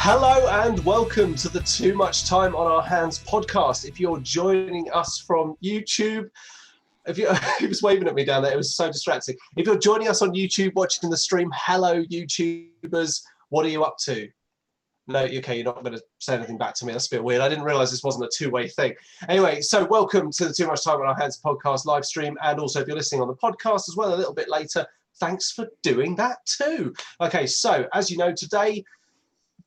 Hello and welcome to the Too Much Time on Our Hands podcast. If you're joining us from YouTube, he was waving at me down there, it was so distracting. If you're joining us on YouTube, watching the stream, hello YouTubers, what are you up to? No, okay, you're not going to say anything back to me. That's a bit weird. I didn't realize this wasn't a two-way thing. Anyway, so welcome to the Too Much Time on Our Hands podcast live stream. And also if you're listening on the podcast as well a little bit later, thanks for doing that too. Okay, so as you know, today,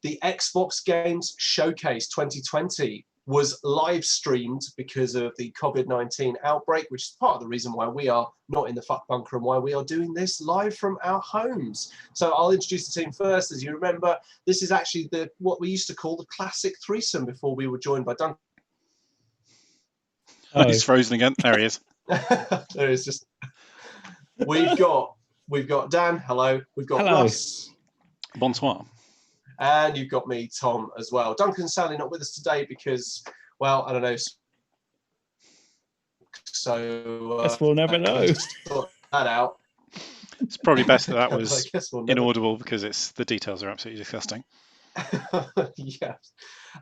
the Xbox Games Showcase 2020 was live streamed because of the COVID-19 outbreak, which is part of the reason why we are not in the fuck bunker and why we are doing this live from our homes. So I'll introduce the team first. As you remember, this is actually what we used to call the classic threesome before we were joined by Duncan. Oh, he's frozen again. There he is. There is just. We've got Dan. Hello. We've got Hello. Russ. Bonsoir. And you've got me, Tom, as well. Duncan's sadly not with us today because, well, I don't know. So Guess we'll never know. Sort that out. It's probably best that I was guess we'll never- inaudible because the details are absolutely disgusting. Yes.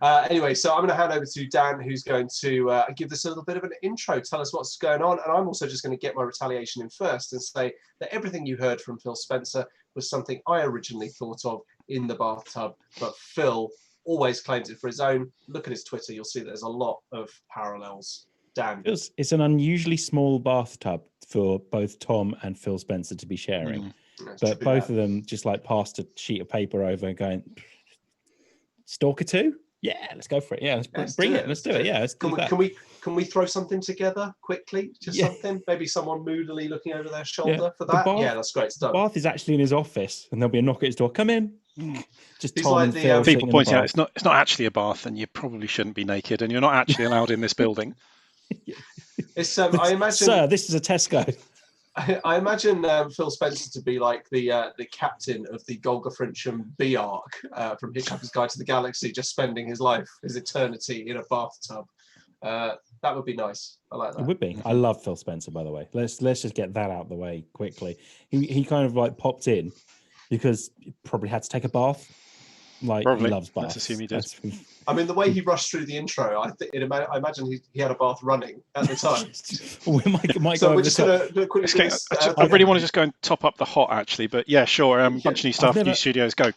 Anyway, so I'm going to hand over to Dan, who's going to give this a little bit of an intro, tell us what's going on, and I'm also just going to get my retaliation in first and say that everything you heard from Phil Spencer was something I originally thought of in the bathtub, but Phil always claims it for his own. Look at his Twitter, you'll see that there's a lot of parallels. Dan. It's an unusually small bathtub for both Tom and Phil Spencer to be sharing. But both of them just like passed a sheet of paper over and going, Stalker 2? Yeah, let's go for it. Yeah, let's bring it. Let's do it. Yeah, let's do that. Can we throw something together quickly? Just something? Maybe someone moodily looking over their shoulder for that? Yeah, that's great stuff. The bath is actually in his office and there'll be a knock at his door. Come in. Just He's Tom like and the, Phil. People pointing out it's not actually a bath, and you probably shouldn't be naked, and you're not actually allowed in this building. It's I imagine, Sir, this is a Tesco. I imagine Phil Spencer to be like the captain of the Golga Frincham B arc from Hitchhiker's Guide to the Galaxy, just spending his life, his eternity in a bathtub. That would be nice. I like that. It would be. I love Phil Spencer, by the way. Let's just get that out of the way quickly. He kind of like popped in because he probably had to take a bath. Like Probably. He loves baths. Let's assume he did. I mean, the way he rushed through the intro, I imagine he had a bath running at the time. We might So go we're over just the top. going to do a quick Okay, I really want to just go and top up the hot, actually, but yeah, sure. Bunch of new stuff, new studios. Go.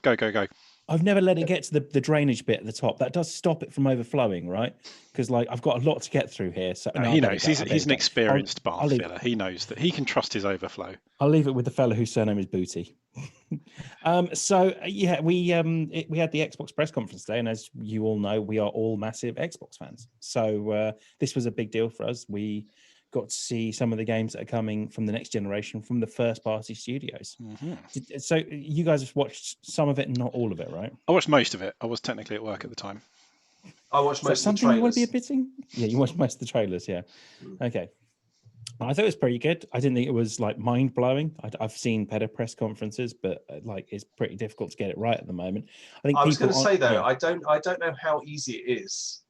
I've never let it get to the drainage bit at the top. That does stop it from overflowing, right? Because like I've got a lot to get through here. So No, he knows. He's an experienced bath filler. He knows that he can trust his overflow. I'll leave it with the fellow whose surname is Booty. So yeah, we had the Xbox press conference today, and as you all know, we are all massive Xbox fans. So this was a big deal for us. We got to see some of the games that are coming from the next generation from the first party studios. Mm-hmm. So you guys have watched some of it, not all of it, right? I watched most of it. I was technically at work at the time. I watched most of the something trailers. You want to be admitting? Yeah, you watched most of the trailers. Yeah. Okay. I thought it was pretty good. I didn't think it was like mind blowing. I've seen better press conferences, but like it's pretty difficult to get it right at the moment. I was going to say though, I don't know how easy it is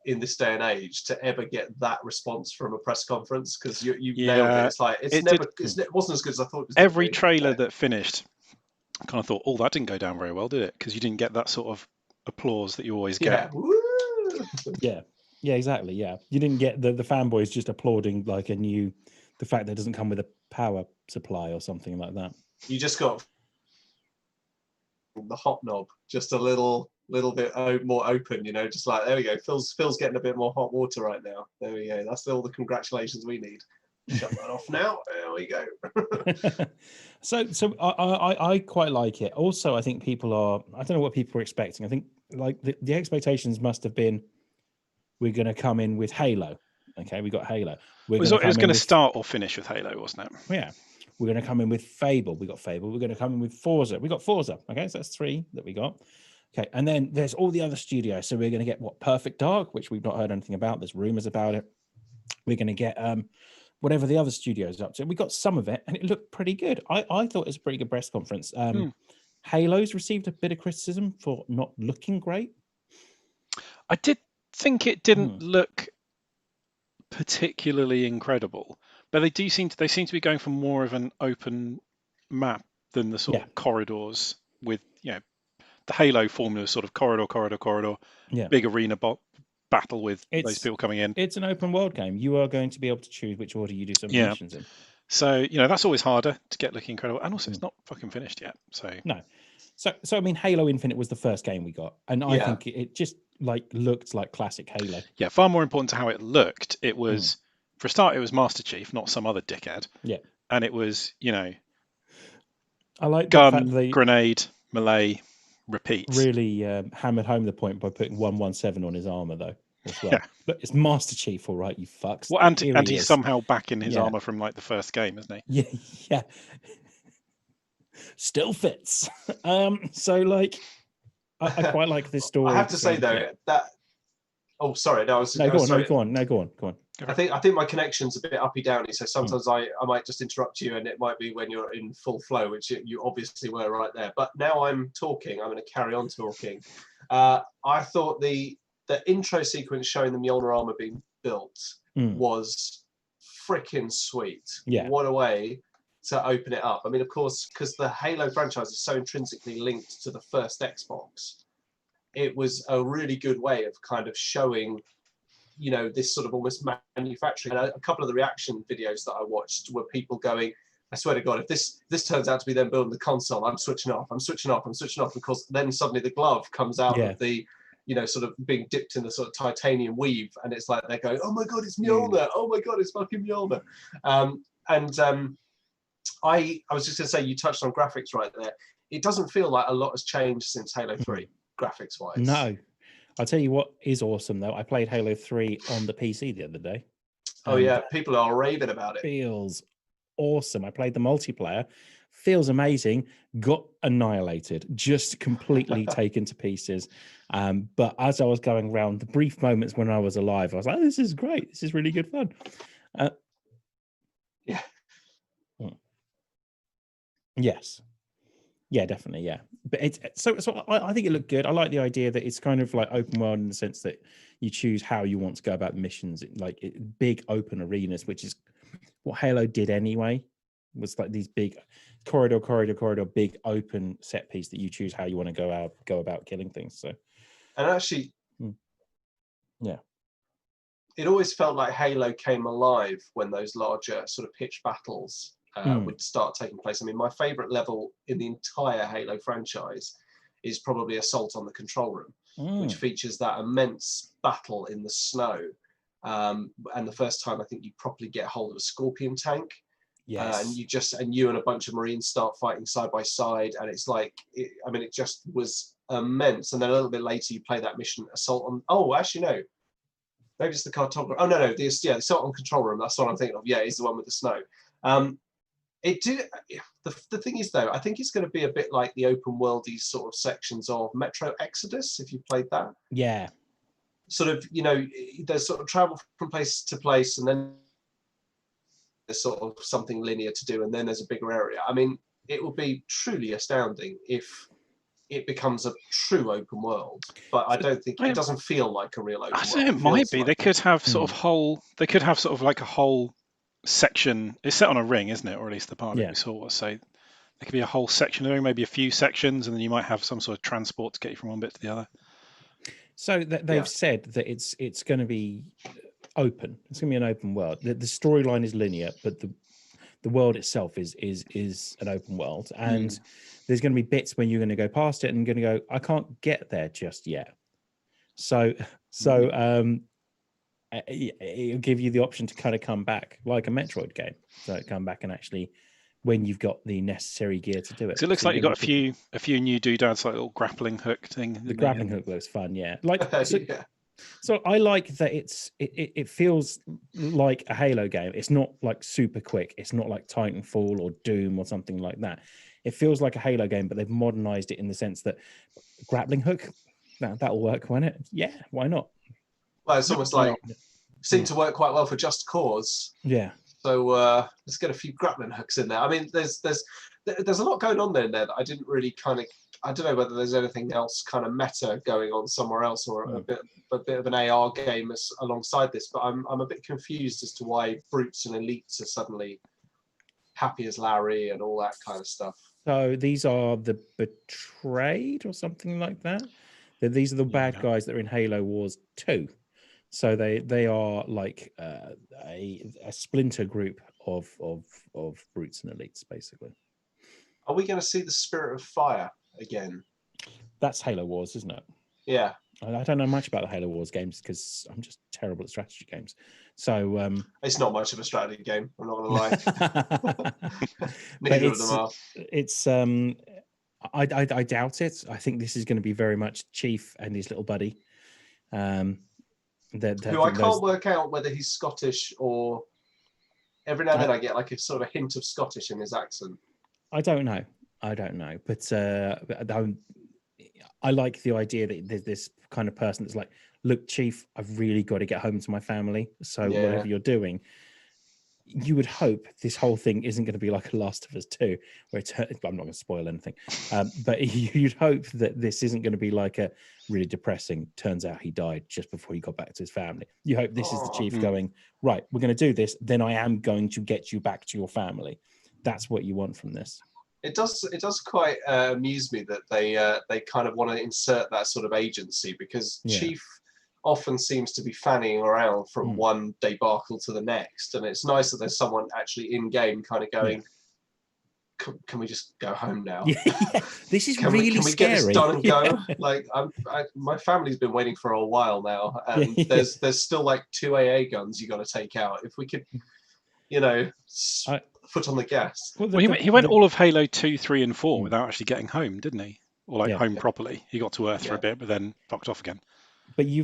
in this day and age to ever get that response from a press conference, because you nailed it. It's like it wasn't as good as I thought it was. Every trailer that finished, I kind of thought, oh, that didn't go down very well, did it? Because you didn't get that sort of applause that you always get. Yeah, exactly. Yeah, you didn't get the fanboys just applauding like the fact that it doesn't come with a power supply or something like that. You just got the hot knob just a little bit more open, just like, there we go. Phil's getting a bit more hot water right now. There we go. That's all the congratulations we need. Shut that off now. There we go. So I quite like it. Also, I think people are. I don't know what people are expecting. I think like the expectations must have been, we're going to come in with Halo. Okay, we got Halo. It was going to start or finish with Halo, wasn't it? Yeah. We're going to come in with Fable. We got Fable. We're going to come in with Forza. We got Forza. Okay, so that's 3 that we got. Okay, and then there's all the other studios. So we're going to get Perfect Dark, which we've not heard anything about. There's rumors about it. We're going to get whatever the other studios are up to. We got some of it, and it looked pretty good. I thought it was a pretty good press conference. Halo's received a bit of criticism for not looking great. I did think it didn't look particularly incredible, but they seem to be going for more of an open map than the sort of corridors with the Halo formula, sort of corridor, Yeah. big arena battle with those It's people coming in. it's an open world game. You are going to be able to choose which order you do some of the Yeah. missions in. So, that's always harder to get looking incredible. And also, it's not fucking finished yet. So, No. So I mean, Halo Infinite was the first game we got, and I Yeah. think it just like looked like classic Halo. yeah, far more important to how it looked. It was, for a start, it was Master Chief, not some other dickhead. Yeah. And it was, I like the gun, fact they grenade, melee, repeat. really hammered home the point by putting 117 on his armor, though, as well. Yeah. Look, it's Master Chief, all right, you fucks. Well, and Here he he's is. somehow back in his Yeah. armor from like the first game, isn't he? Yeah, yeah. Still fits. So like, I quite like this story. I have to say though Yeah. that. Oh, sorry. No, I was. No, go on. sorry. No, go on. No, go on. Go on. I think my connection's a bit uppy downy, so sometimes I might just interrupt you, and it might be when you're in full flow, which you obviously were right there. But now I'm talking. I'm going to carry on talking. I thought the intro sequence showing the Mjolnir armor being built was freaking sweet. Yeah. What a way to open it up. I mean, of course, because the Halo franchise is so intrinsically linked to the first Xbox, it was a really good way of kind of showing, this sort of almost manufacturing. And a couple of the reaction videos that I watched were people going, I swear to God, if this turns out to be them building the console, I'm switching off. Because then suddenly the glove comes out of the, sort of being dipped in the sort of titanium weave. And it's like they're going, oh my God, it's Mjolnir. Oh my God, it's fucking Mjolnir. I was just going to say, you touched on graphics right there. It doesn't feel like a lot has changed since Halo 3, graphics-wise. No. I'll tell you what is awesome, though. I played Halo 3 on the PC the other day. Oh, yeah. People are raving about it. Feels awesome. I played the multiplayer. Feels amazing. Got annihilated. Just completely taken to pieces. But as I was going around, the brief moments when I was alive, I was like, this is great. This is really good fun. Yeah. Yes. Yeah, definitely. Yeah. But it's so I think it looked good. I like the idea that it's kind of like open world in the sense that you choose how you want to go about the missions, big open arenas, which is what Halo did anyway. Was like these big corridor, big open set piece that you choose how you want to go about killing things. So, and actually, yeah, it always felt like Halo came alive when those larger sort of pitch battles would start taking place. I mean, my favorite level in the entire Halo franchise is probably Assault on the Control Room, which features that immense battle in the snow. And the first time I think you properly get hold of a Scorpion tank. yes. And you and a bunch of Marines start fighting side by side, and it's like, it just was immense. And then a little bit later, you play that mission, Assault on. Oh, actually no, maybe it's the cartographer. Oh no, the Assault on Control Room. That's what I'm thinking of. Yeah, it's the one with the snow. It did. The thing is, though, I think it's going to be a bit like the open worldy sort of sections of Metro Exodus, if you've played that. Yeah. Sort of, there's sort of travel from place to place, and then there's sort of something linear to do, and then there's a bigger area. I mean, it will be truly astounding if it becomes a true open world, but I don't think it doesn't feel like a real open world. I don't know, it might be. They could have sort of they could have sort of like a whole section. It's set on a ring, isn't it? Or at least the part that we saw was. So there could be a whole section of maybe a few sections, and then you might have some sort of transport to get you from one bit to the other. So they've said that it's going to be open. It's going to be an open world. The storyline is linear, but the world itself is an open world, and there's going to be bits when you're going to go past it and going to go, I can't get there just yet. So it'll give you the option to kind of come back like a Metroid game. So come back and actually, when you've got the necessary gear to do it. So it looks like you've got a few new doodads, like a little grappling hook thing. The grappling hook looks fun, yeah. So I like that it feels like a Halo game. It's not like super quick. It's not like Titanfall or Doom or something like that. It feels like a Halo game, but they've modernized it in the sense that grappling hook, that'll work, won't it? Yeah, why not? Well, it's almost like seemed to work quite well for Just Cause. Yeah. So let's get a few grappling hooks in there. I mean, there's a lot going on there that I didn't really I don't know whether there's anything else kind of meta going on somewhere else, or a bit of an AR game alongside this. But I'm a bit confused as to why brutes and elites are suddenly happy as Larry and all that kind of stuff. So these are the Betrayed or something like that. These are the bad guys that are in Halo Wars 2. So they are like a splinter group of brutes and elites, basically. Are we going to see the Spirit of Fire again? That's Halo Wars, isn't it? Yeah. I don't know much about the Halo Wars games because I'm just terrible at strategy games. So it's not much of a strategy game. I'm not going to lie. Neither of them are. It's I doubt it. I think this is going to be very much Chief and his little buddy. Who I can't work out whether he's Scottish or. Every now and then I get like a sort of a hint of Scottish in his accent. I don't know, but I like the idea that there's this kind of person that's like, look, Chief, I've really got to get home to my family. So whatever you're doing, you would hope this whole thing isn't going to be like a Last of Us 2, where I'm not going to spoil anything, but you'd hope that this isn't going to be like a really depressing, turns out he died just before he got back to his family. You hope this is the Chief going, right, we're going to do this, then I am going to get you back to your family. That's what you want from this. It does quite amuse me that they kind of want to insert that sort of agency, because Chief often seems to be fanning around from one debacle to the next, and it's nice that there's someone actually in game kind of going, can we just go home now? This is can really we scary. Get this done and go? Like my family's been waiting for a while now, and there's still like 2 AA guns you got to take out. If we could, foot on the gas. Well, he went all of Halo 2, 3, and 4 without actually getting home, didn't he? Or home properly. He got to Earth for a bit, but then fucked off again. But he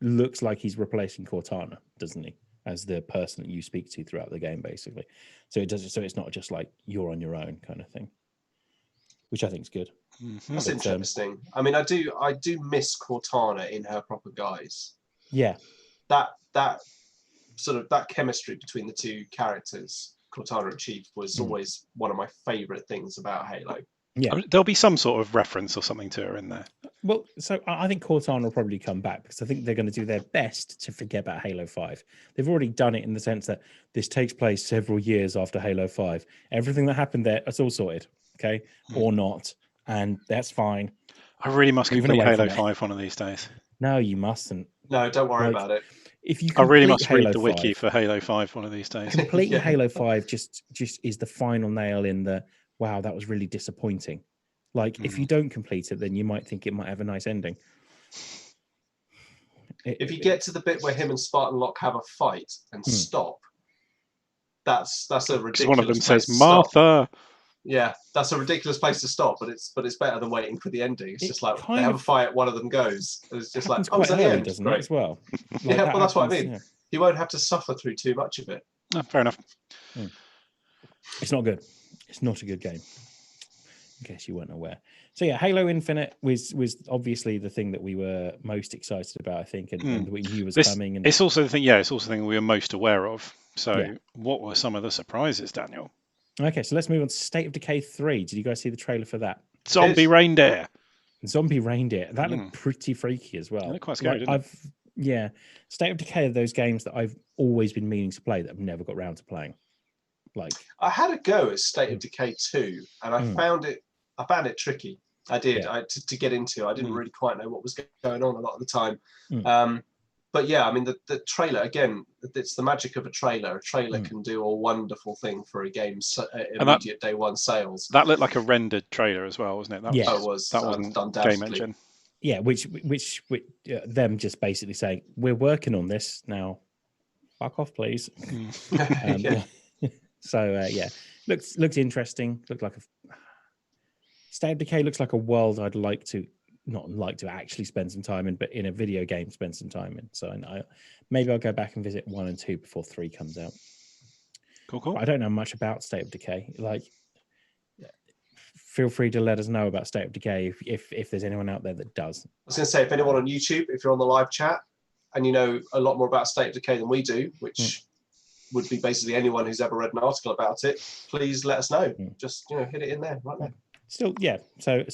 looks like he's replacing Cortana, doesn't he? As the person that you speak to throughout the game, basically. So it's not just like you're on your own kind of thing, which I think is good. That's interesting. I mean, I do miss Cortana in her proper guise. Yeah. That sort of that chemistry between the two characters, Cortana and Chief, was always one of my favorite things about Halo. Yeah, I mean, there'll be some sort of reference or something to her in there. Well, so I think Cortana will probably come back because I think they're going to do their best to forget about Halo 5. They've already done it in the sense that this takes place several years after Halo 5. Everything that happened there, it's all sorted, okay, or not, and that's fine. I really must complete Halo 5 one of these days. No, you mustn't. No, don't worry about it. If you I really must Halo read the 5, wiki for Halo 5 one of these days. Completing Halo 5 just is the final nail in the, wow, that was really disappointing. Like, if you don't complete it, then you might think it might have a nice ending. If you get to the bit where him and Spartan Locke have a fight and stop, that's a ridiculous. One of them says, "Martha." Yeah, that's a ridiculous place to stop, but it's better than waiting for the ending. It's just like they have a fight, one of them goes. And it's just like, oh, it's at the end, doesn't it, as well? Like, well, that's what I mean. Yeah. You won't have to suffer through too much of it. Oh, fair enough. It's not good. It's not a good game. In case you weren't aware. So yeah, Halo Infinite was obviously the thing that we were most excited about, I think, and we knew was coming. And it's also the thing. Yeah, it's also the thing we were most aware of. So, what were some of the surprises, Daniel? Okay, so let's move on to State of Decay 3. Did you guys see the trailer for that? Zombie reindeer. Zombie reindeer. That looked pretty freaky as well. Quite scary, didn't it? State of Decay are those games that I've always been meaning to play that I've never got around to playing. Like, I had a go at State of Decay 2, and I found it tricky. I did to get into. I didn't really quite know what was going on a lot of the time. But yeah, I mean, the trailer, again, it's the magic of a trailer. A trailer can do a wonderful thing for a game's immediate day one sales. That looked like a rendered trailer as well, wasn't it? That wasn't done Game Engine. Yeah, which them just basically saying, we're working on this now. Fuck off, please. So looks interesting. Looked like State of Decay looks like a world I'd not like to actually spend some time in, but in a video game spend some time in. So maybe I'll go back and visit 1 and 2 before 3 comes out. Cool. But I don't know much about State of Decay. Like, feel free to let us know about State of Decay if there's anyone out there that does. I was going to say, if anyone on YouTube, if you're on the live chat and you know a lot more about State of Decay than we do, which would be basically anyone who's ever read an article about it, please let us know. Just hit it in there right now. Still, yeah. So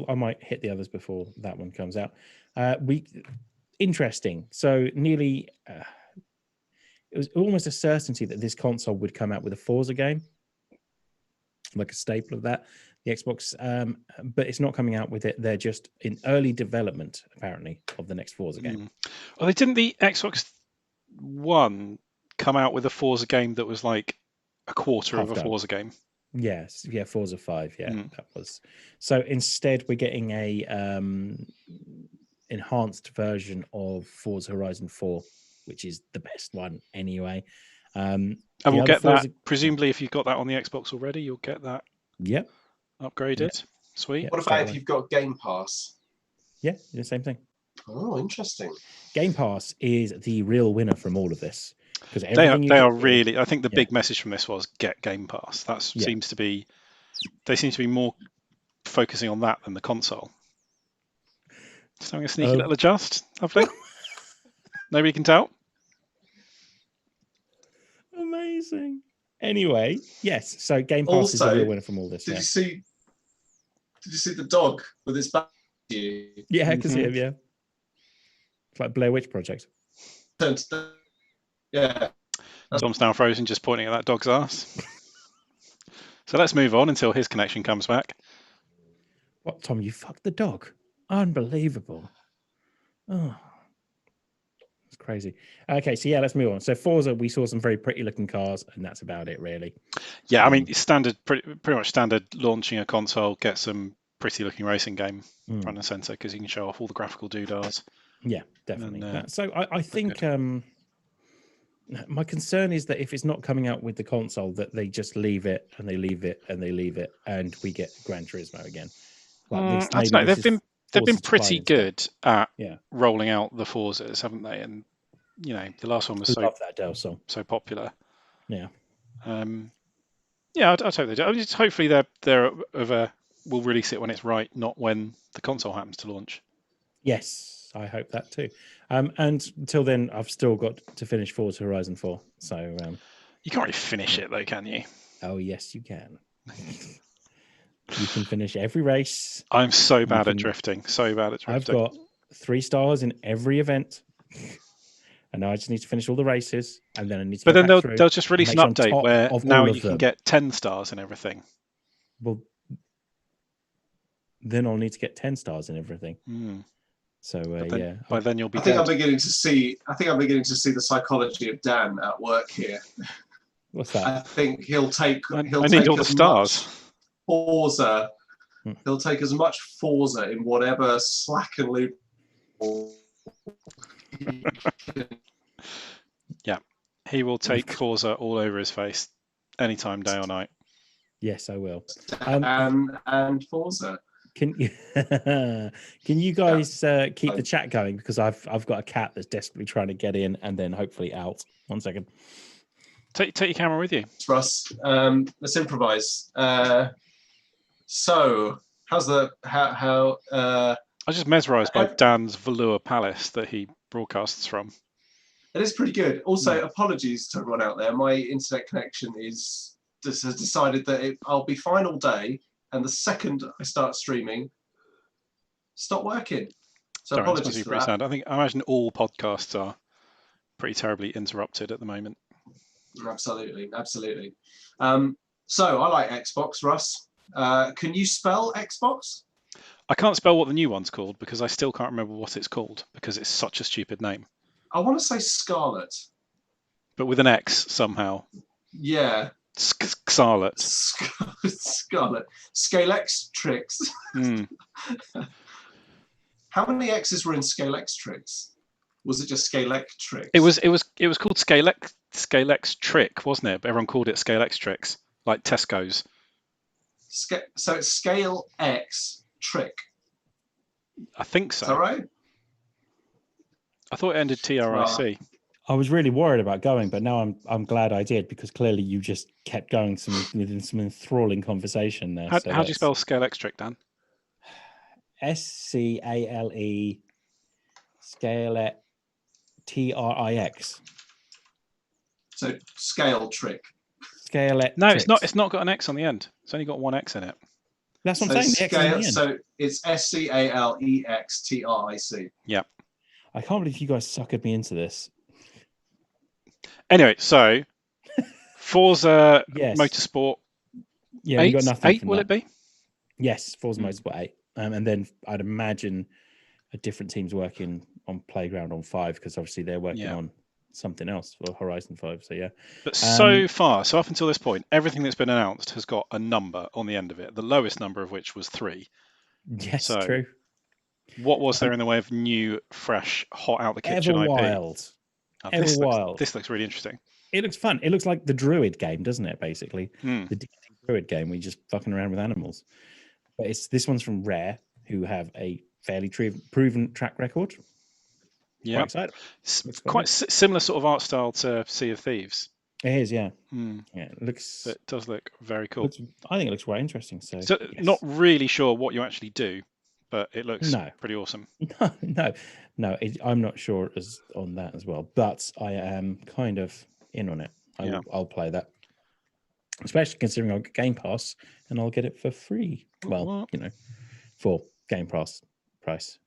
I might hit the others before that one comes out. Interesting. So nearly, it was almost a certainty that this console would come out with a Forza game. like a staple of that. The Xbox, but it's not coming out with it. They're just in early development, apparently, of the next Forza game. Well, didn't the Xbox One come out with a Forza game that was like a quarter of a Forza game? Yes, yeah, Forza 5, yeah, that was. So instead, we're getting a enhanced version of Forza Horizon 4, which is the best one anyway. And we'll get that, presumably, if you've got that on the Xbox already, you'll get that. Yep. Upgraded. Yep. Sweet. What about if you've got Game Pass? Yeah, the same thing. Oh, interesting. Game Pass is the real winner from all of this. Because they are really, I think the big message from this was get Game Pass. That seems to be, they seem to be more focusing on that than the console. Just having a sneaky little adjust. Lovely. Nobody can tell. Amazing. Anyway, yes. So Game Pass is the real winner from all this. Did you see the dog with its back to you? Yeah, I can see him. Yeah, it's like Blair Witch Project. Yeah. Tom's now frozen, just pointing at that dog's ass. So let's move on until his connection comes back. What, Tom? You fucked the dog? Unbelievable. Oh. It's crazy. Okay, so yeah, let's move on. So Forza, we saw some very pretty looking cars, and that's about it, really. Yeah, I mean, standard, pretty much standard launching a console, get some pretty looking racing game front and center because you can show off all the graphical doodahs. Yeah, definitely. So I think my concern is that if it's not coming out with the console, that they just leave it and they leave it and they leave it, and we get Gran Turismo again. I don't know. They've been pretty good at rolling out the Forzas, haven't they? And you know, the last one was so popular. Yeah. Yeah, I'd hope they do. I mean, hopefully we'll release it when it's right, not when the console happens to launch. Yes, I hope that too. And until then, I've still got to finish Forza Horizon 4. So you can't really finish it though, can you? Oh yes, you can. You can finish every race. I'm so bad at drifting. So bad at drifting. I've got 3 stars in every event. And now I just need to finish all the races, and then I need to. But then they'll just release an update where now you can get 10 stars in everything. Well, then I'll need to get 10 stars in everything. So yeah. By then you'll be. I think I'm beginning to see the psychology of Dan at work here. What's that? I think he'll take. I need all the stars. Forza. He'll take as much Forza in whatever slack and loop. Yeah, he will take Forza all over his face anytime, day or night. Yes, I will. And Forza. Can you guys keep the chat going, because I've got a cat that's desperately trying to get in and then hopefully out. 1 second. Take your camera with you, Russ. Let's improvise. So how's how? I was just mesmerised by Dan's Velour Palace that he broadcasts from. It is pretty good. Also, apologies to everyone out there. My internet connection has decided that I'll be fine all day, and the second I start streaming, stop working. So apologies for that. Sad. I imagine all podcasts are pretty terribly interrupted at the moment. Absolutely. So I like Xbox, Russ. Can you spell Xbox? I can't spell what the new one's called because I still can't remember what it's called because it's such a stupid name. I want to say Scarlet. But with an X somehow. Yeah. Scarlet. Scarlet. Scalextrix. How many X's were in Scalextrix? Was it just Scalextrix? It was called Scalextric, wasn't it? But everyone called it Scalextrix, like Tesco's. So it's Scale X Trick. I think so. Is that right? I thought it ended TRIC. I was really worried about going, but now I'm glad I did, because clearly you just kept going within some enthralling conversation there. How do you spell Scalextric, Dan? SCALE Scale TRIX. So Scale Trick. Scale. No, it's not. It's not got an X on the end. It's only got one X in it. That's what I'm saying. The X on the end. So it's SCALEXTRIC. Yeah. I can't believe you guys suckered me into this. Anyway, so Forza Motorsport Yeah, we got nothing. Eight will it be? Yes, Forza Motorsport 8. And then I'd imagine a different team's working on Playground on 5 because obviously they're working on something else for Horizon 5. So yeah. But so far, so up until this point, everything that's been announced has got a number on the end of it. The lowest number of which was 3. Yes, so true. What was there in the way of new, fresh, hot out the kitchen IP? Everwild. Everwild. This looks really interesting. It looks fun. It looks like the Druid game, doesn't it? Basically, the D&D Druid game. We just fucking around with animals. But this one's from Rare, who have a fairly proven track record. Yeah, quite similar sort of art style to Sea of Thieves. It is, yeah. Yeah, it does look very cool. I think it looks quite interesting. So yes. Not really sure what you actually do, but it looks pretty awesome. No, I'm not sure on that as well, but I am kind of in on it. I'll play that, especially considering I'll get Game Pass and I'll get it for free. Well, for Game Pass price.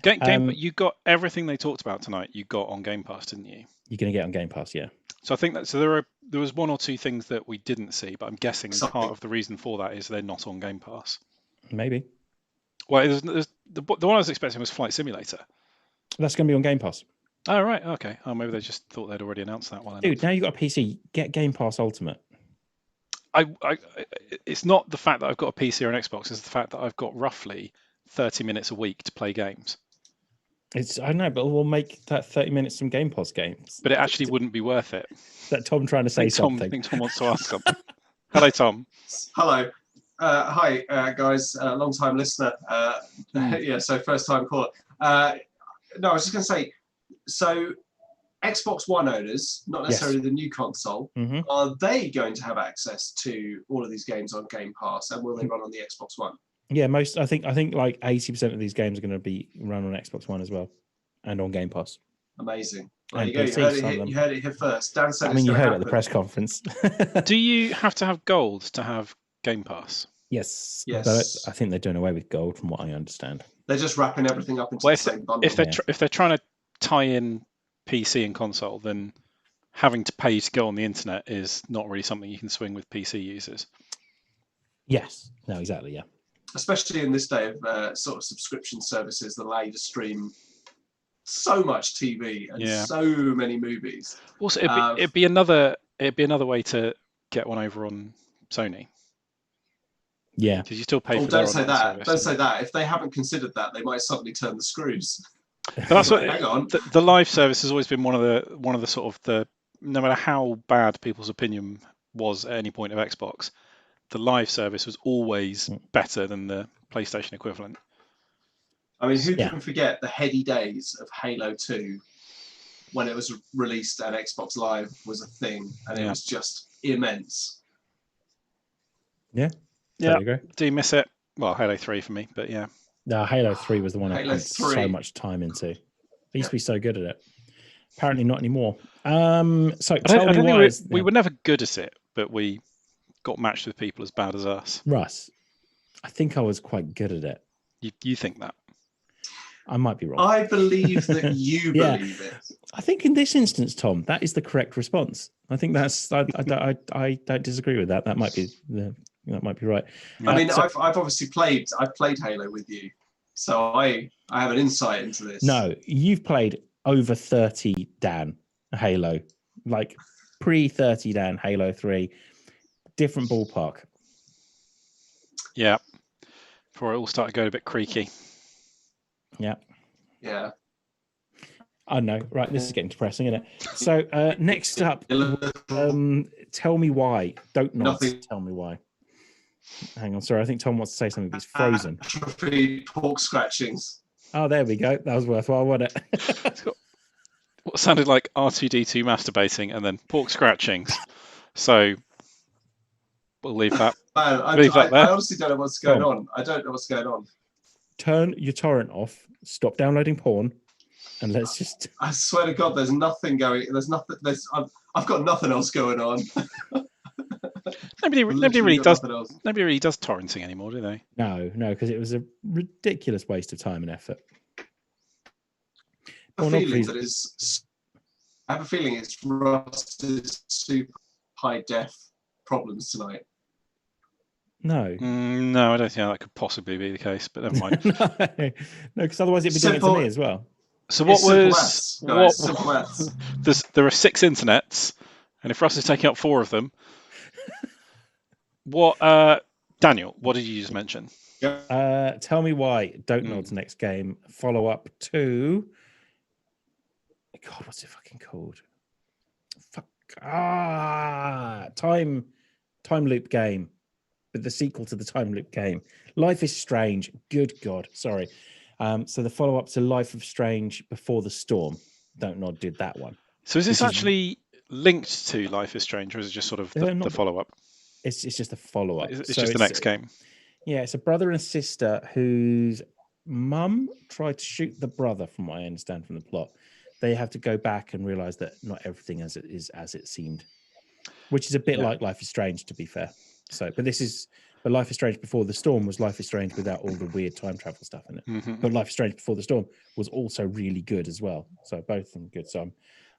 So you got everything they talked about tonight. You got on Game Pass, didn't you? You're going to get on Game Pass, yeah. So I think that there was 1 or 2 things that we didn't see, but I'm guessing part of the reason for that is they're not on Game Pass. Maybe. Well, the one I was expecting was Flight Simulator. That's going to be on Game Pass. Oh right, okay. Oh, maybe they just thought they'd already announced that one. Dude, now you got a PC. Get Game Pass Ultimate. It's not the fact that I've got a PC or an Xbox. It's the fact that I've got roughly 30 minutes a week to play games. I know, but we'll make that 30 minutes some Game Pass games. But it actually wouldn't be worth it. Is that Tom trying to say something? I think Tom wants to ask something. Hello, Tom. Hello. Hi, guys. Long time listener. So first time caller. No, I was just going to say, so Xbox One owners, not necessarily the new console, are they going to have access to all of these games on Game Pass, and will they run on the Xbox One? Yeah, I think like 80% of these games are going to be run on Xbox One as well, and on Game Pass. Amazing. There you go. You heard it here first. Dan said. You heard it at the press conference. Do you have to have gold to have Game Pass? Yes. But I think they're doing away with gold, from what I understand. They're just wrapping everything up into the same bundle. If they're trying to tie in PC and console, then having to pay to go on the internet is not really something you can swing with PC users. Yes. No, exactly. Yeah. Especially in this day of sort of subscription services that allow you to stream so much TV and so many movies. Also, it'd be another way to get one over on Sony. Yeah, because you still pay. Don't say that. Don't say that. If they haven't considered that, they might suddenly turn the screws. But that's what. Hang on. The live service has always been one of the sort of the, no matter how bad people's opinion was at any point of Xbox, the live service was always better than the PlayStation equivalent. I mean, who can forget the heady days of Halo 2 when it was released and Xbox Live was a thing, and it was just immense. Yeah. Yeah. Do you miss it? Well, Halo 3 for me, but yeah. No, Halo 3 was the one I put so much time into. I used to be so good at it. Apparently not anymore. So tell me why. We were never good at it, but we got matched with people as bad as us. Russ, I think I was quite good at it. You think that? I might be wrong. I believe that you believe it. I think in this instance, Tom, that is the correct response. I think that's. I don't disagree with that. That might be right. I mean, I've obviously played. I've played Halo with you, so I have an insight into this. No, you've played over 30 Dan Halo, like pre-30 Dan Halo 3, different ballpark. Yeah, before it all started going a bit creaky. Yeah. Yeah. I know. Right, this is getting depressing, isn't it? So next up, tell me why. Don't not tell me why. Hang on, sorry. I think Tom wants to say something, but he's frozen. Atrophy pork scratchings. Oh, there we go. That was worthwhile, wasn't it? What sounded like R2-D2 masturbating and then pork scratchings. So we'll leave that. I honestly don't know what's going on. I don't know what's going on. Turn your torrent off. Stop downloading porn, and let's just. I swear to God, there's nothing going. There's nothing. I've got nothing else going on. Nobody really does torrenting anymore, do they? No, because it was a ridiculous waste of time and effort. I have a feeling it's Russ's super high def problems tonight. No. No, I don't think that could possibly be the case, but never mind. No, because otherwise it'd be doing it to me as well. So what simple was maths, guys, simple maths. There are 6 internets, and if Russ is taking up 4 of them, what Daniel, what did you just mention? Tell me why Don't Nod's next game follow up to God, what's it fucking called? Time loop game. But the sequel to the time loop game. Life is Strange. Good God. Sorry. So the follow-up to Life of Strange Before the Storm. Don't Nod did that one. So is this actually linked to Life is Strange, or is it just sort of the follow-up? It's just a follow-up. It's just the next game. Yeah, it's a brother and sister whose mum tried to shoot the brother, from what I understand from the plot. They have to go back and realize that not everything as it seemed, which is a bit like Life is Strange, to be fair. So, but Life is Strange Before the Storm was Life is Strange without all the weird time travel stuff in it. Mm-hmm. But Life is Strange Before the Storm was also really good as well. So both of them good. So I'm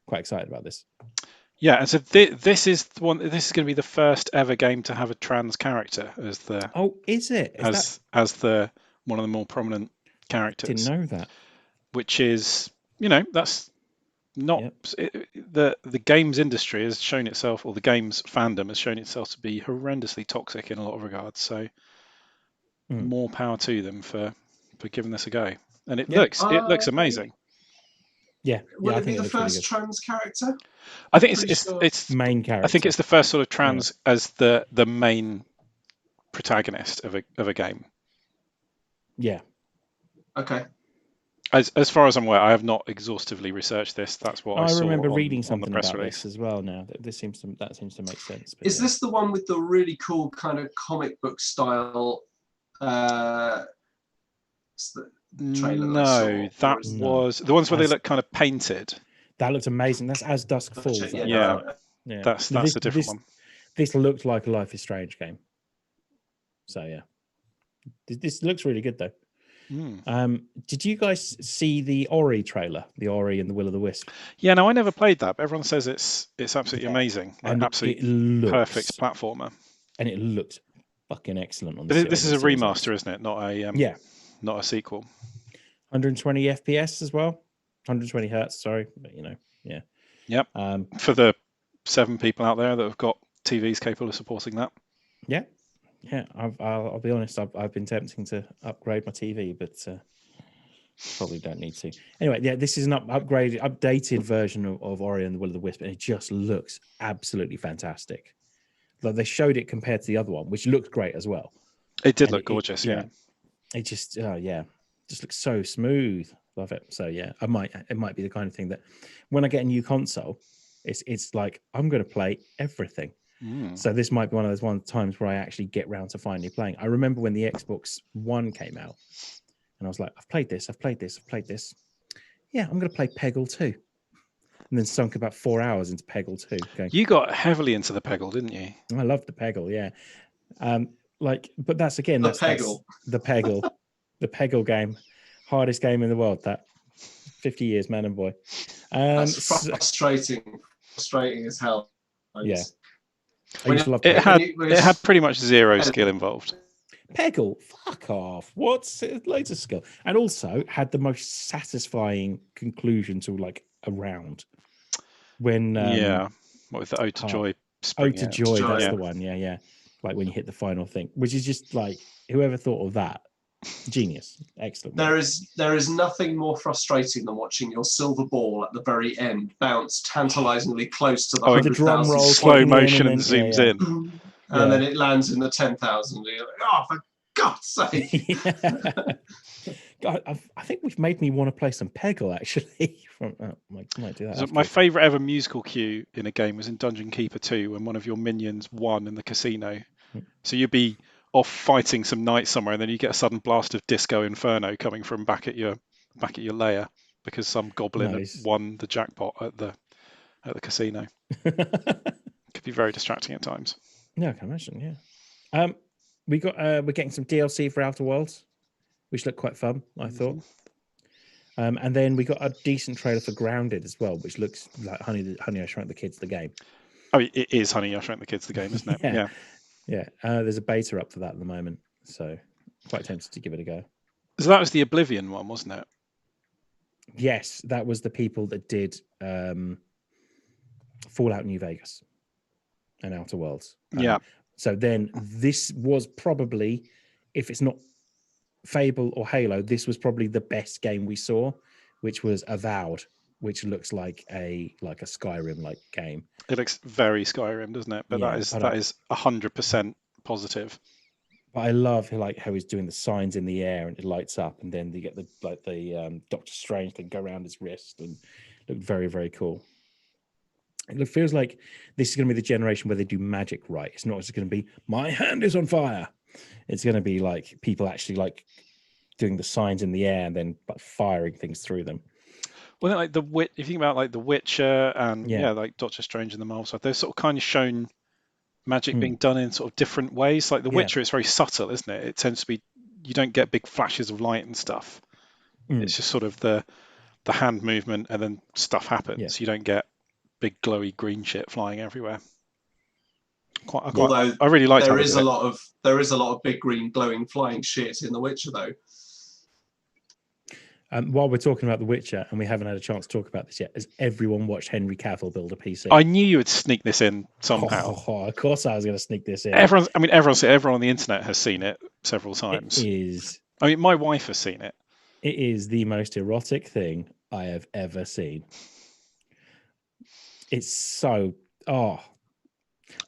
quite excited about this. Yeah, and so this is going to be the first ever game to have a trans character as the. Oh, is it? As the one of the more prominent characters. Didn't know that. Which is, that's not the games industry has shown itself, or the games fandom has shown itself to be horrendously toxic in a lot of regards. So more power to them for giving this a go. And it looks amazing. Yeah. Will it be the first trans character? I think it's main character. I think it's the first sort of trans as the main protagonist of a game. Yeah. Okay. As far as I'm aware, I have not exhaustively researched this. That's what I saw. I remember reading something on the press about release this as well. Now that seems to make sense. Is this the one with the really cool kind of comic book style? Trailer no, that was the ones where they look kind of painted. That looked amazing. That's As Dusk Falls. That's a different one. This looked like a Life is Strange game. So yeah, this looks really good though. Did you guys see the Ori trailer? The Ori and the Will of the Wisp? Yeah, no, I never played that, but everyone says it's absolutely amazing. And absolutely perfect platformer. And it looks fucking excellent on this is a remaster, isn't it? Not a not a sequel. 120 FPS as well. 120 hertz, sorry, but Yep. For the 7 people out there that have got TVs capable of supporting that. Yeah. Yeah, I'll be honest. I've been tempting to upgrade my TV, but probably don't need to. Anyway, yeah, this is an updated version of Ori and the Will of the Wisp, and it just looks absolutely fantastic. Like they showed it compared to the other one, which looked great as well. It did look gorgeous. It just just looks so smooth. Love it. So yeah, it might be the kind of thing that when I get a new console, it's like I'm going to play everything. So this might be one of those times where I actually get round to finally playing. I remember when the Xbox One came out, and I was like, I've played this. Yeah, I'm going to play Peggle 2. And then sunk about 4 hours into Peggle 2. Going, you got heavily into the Peggle, didn't you? I loved the Peggle, yeah. But that's the Peggle. The Peggle game, hardest game in the world. That 50 years, man and boy. That's frustrating as hell. Yeah. It had pretty much zero skill involved. Peggle, fuck off. What's loads of skill, and also had the most satisfying conclusion to like a round. When what with the Ode to Joy? Ode to Joy, that's the one. Yeah. Like when you hit the final thing, which is just like whoever thought of that. Genius. Excellent. There is nothing more frustrating than watching your silver ball at the very end bounce tantalizingly close to the 100,000. Slow motion and zooms in. And then it lands in the 10,000. You're like, oh, for God's sake. God, I think we've made me want to play some Peggle, actually. Might do that. So my favourite ever musical cue in a game was in Dungeon Keeper 2 when one of your minions won in the casino. So you'd be off fighting some knights somewhere, and then you get a sudden blast of Disco Inferno coming from back at your lair because some goblin had won the jackpot at the casino. Could be very distracting at times. Yeah, I can imagine. Yeah, we're getting some DLC for Outer Worlds, which looked quite fun, I thought. And then we got a decent trailer for Grounded as well, which looks like Honey I Shrunk the Kids, the game. Oh, it is Honey I Shrunk the Kids, the game, isn't it? Yeah, there's a beta up for that at the moment, so quite tempted to give it a go. So that was the Oblivion one, wasn't it? Yes, that was the people that did Fallout New Vegas and Outer Worlds. Yeah. So then this was probably, if it's not Fable or Halo, this was probably the best game we saw, which was Avowed, which looks like a Skyrim like game. It looks very Skyrim, doesn't it? But Yeah, that is 100% positive. But I love how he's doing the signs in the air and it lights up, and then you get the Doctor Strange thing go around his wrist and look very, very cool. It feels like this is going to be the generation where they do magic right. It's not just going to be my hand is on fire. It's going to be like people actually like doing the signs in the air and then firing things through them. Well, like if you think about like The Witcher and like Doctor Strange and the Marvel side, they're sort of kind of shown magic being done in sort of different ways. Like The Witcher, it's very subtle, isn't it? It tends to be, you don't get big flashes of light and stuff. It's just sort of the hand movement and then stuff happens. You don't get big glowy green shit flying everywhere. I really like. There is a lot of big green glowing flying shit in The Witcher, though. While we're talking about The Witcher, and we haven't had a chance to talk about this yet, has everyone watched Henry Cavill build a PC? I knew you would sneak this in somehow. Of course, I was going to sneak this in. Everyone on the internet has seen it several times. It is. I mean, my wife has seen it. It is the most erotic thing I have ever seen. It's so. I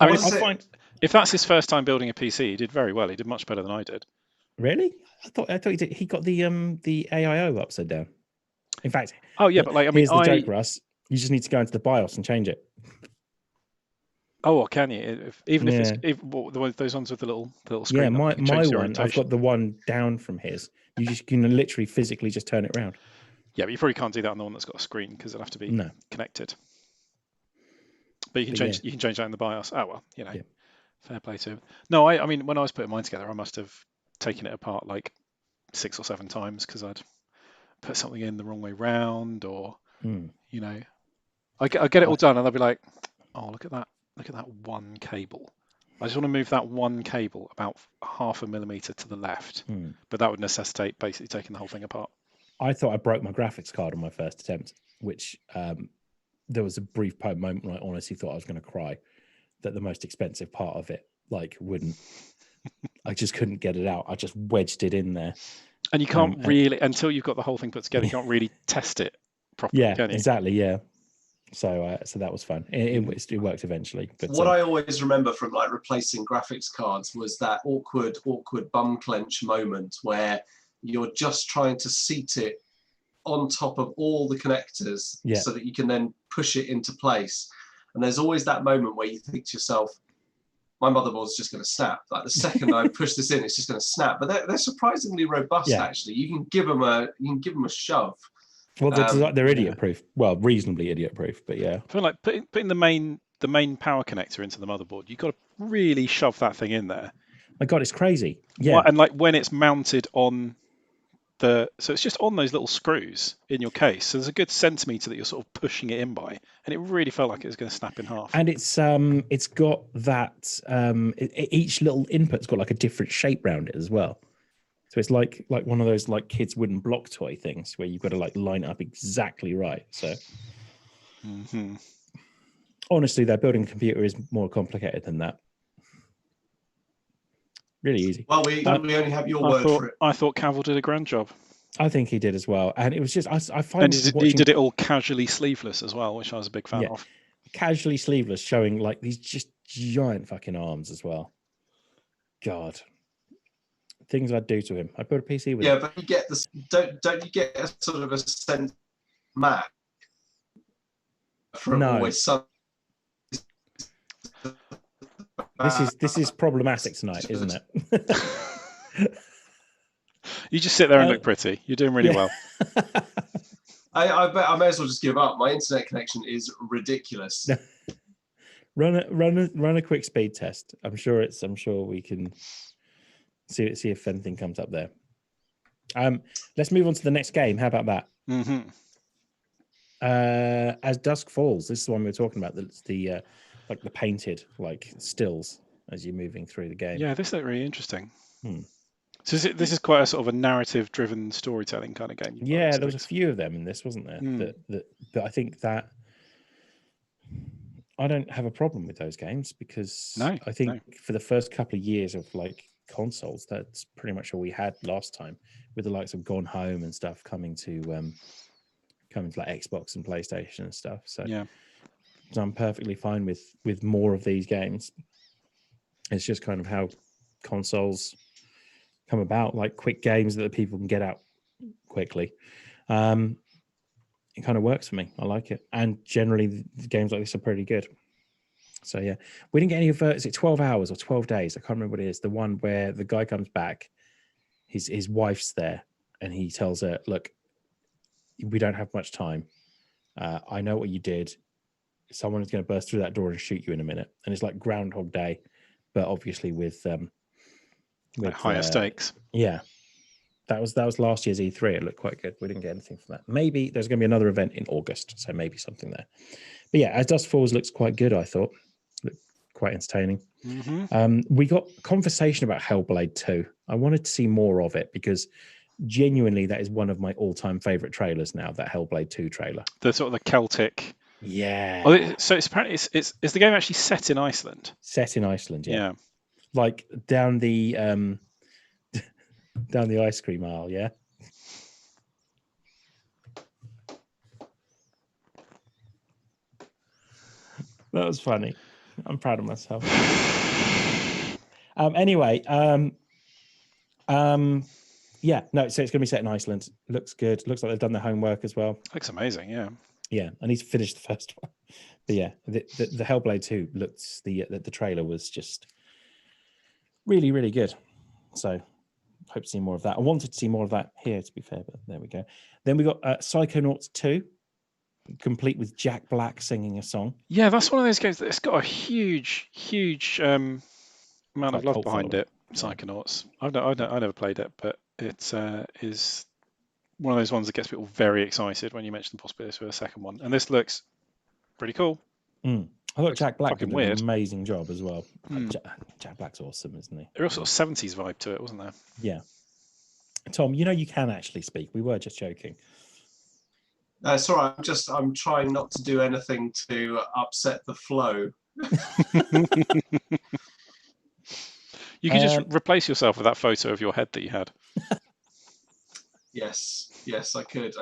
mean, I find if that's his first time building a PC, he did very well. He did much better than I did. Really? I thought he did. He got the AIO upside down. In fact, but like, I mean, here's the joke, Russ. You just need to go into the BIOS and change it. Oh, well, can you? If it's those ones with the little screen. Yeah, my one. I've got the one down from his. You just can literally physically just turn it around. Yeah, but you probably can't do that on the one that's got a screen because it'll have to be connected. But you can change. You can change that in the BIOS. Oh well, fair play to him. No, I mean, when I was putting mine together, I must have taken it apart like 6 or 7 times because I'd put something in the wrong way round, or I get it all done, and I'll be like, oh, look at that one cable. I just want to move that one cable about 0.5 millimeter to the left, but that would necessitate basically taking the whole thing apart. I thought I broke my graphics card on my first attempt, which there was a brief moment when I honestly thought I was going to cry that the most expensive part of it wouldn't. I just couldn't get it out. I just wedged it in there. And you can't really, until you've got the whole thing put together, you can't really test it properly, can you? Exactly, yeah. So that was fun. It worked eventually. But what I always remember from like replacing graphics cards was that awkward bum clench moment where you're just trying to seat it on top of all the connectors so that you can then push it into place. And there's always that moment where you think to yourself, my motherboard's just going to snap. Like the second I push this in, it's just going to snap. But they're surprisingly robust, actually. You can give them a shove. Well, they're idiot proof. Well, reasonably idiot proof, but yeah. I feel like putting the main power connector into the motherboard, you've got to really shove that thing in there. My God, it's crazy. Yeah. And like when it's mounted on so it's just on those little screws in your case. So there's a good centimeter that you're sort of pushing it in by, and it really felt like it was going to snap in half. And it's got that each little input's got like a different shape around it as well. So it's like one of those like kids' wooden block toy things where you've got to like line it up exactly right. So honestly, though, building a computer is more complicated than that. Really easy. Well, we only have your word for it. I thought Cavill did a grand job. I think he did as well. And it was just, I find... And he did it all casually sleeveless as well, which I was a big fan of. Casually sleeveless, showing like these just giant fucking arms as well. God. Things I'd do to him. I'd build a PC with him. Yeah, but you get this, don't you get a sort of a sense Mac from always some. This is problematic tonight, isn't it? You just sit there and look pretty. You're doing really well. I bet I may as well just give up. My internet connection is ridiculous. Run a quick speed test. I'm sure we can see if anything comes up there. Let's move on to the next game. How about that? Mm-hmm. As Dusk Falls, this is the one we were talking about. That's the like the painted like stills. as you're moving through the game. Yeah, this looked really interesting. Hmm. So this is quite a sort of a narrative-driven storytelling kind of game. Yeah, there was a few of them in this, wasn't there? That I think that I don't have a problem with those games because I think for the first couple of years of like consoles, that's pretty much all we had last time, with the likes of Gone Home and stuff coming to like Xbox and PlayStation and stuff. So yeah, so I'm perfectly fine with more of these games. It's just kind of how consoles come about, like quick games that people can get out quickly. It kind of works for me. I like it. And generally the games like this are pretty good. So yeah, we didn't get any of, is it 12 hours or 12 days? I can't remember what it is. The one where the guy comes back, his wife's there and he tells her, look, we don't have much time. I know what you did. Someone is going to burst through that door and shoot you in a minute. And it's like Groundhog Day, but obviously with like higher stakes. Yeah. That was last year's E3. It looked quite good. We didn't get anything from that. Maybe there's going to be another event in August, so maybe something there. But yeah, As Dusk Falls looks quite good, I thought. Looked quite entertaining. We got conversation about Hellblade 2. I wanted to see more of it because genuinely that is one of my all-time favorite trailers now, that Hellblade 2 trailer. The sort of the Celtic. Yeah. Oh, so it's apparently is the game actually set in Iceland? Set in Iceland, yeah. Like down the down the ice cream aisle, yeah. That was funny. I'm proud of myself. Anyway, yeah, no, so it's going to be set in Iceland. Looks good. Looks like they've done their homework as well. Looks amazing, yeah. Yeah, I need to finish the first one. But yeah, the Hellblade 2 looks, the trailer was just really, really good. So hope to see more of that. I wanted to see more of that here, to be fair, but there we go. Then we got Psychonauts 2, complete with Jack Black singing a song. Yeah, that's one of those games that's got a huge amount of love behind it. Psychonauts. I never played it, but it is one of those ones that gets people very excited when you mention the possibility for a second one. And this looks pretty cool. I thought Jack Black did an amazing job as well. Jack Black's awesome, isn't he? There was sort of 70s vibe to it, wasn't there? Yeah. Tom, you know you can actually speak. We were just joking. Sorry, I'm trying not to do anything to upset the flow. You could just replace yourself with that photo of your head that you had. Yes, I could.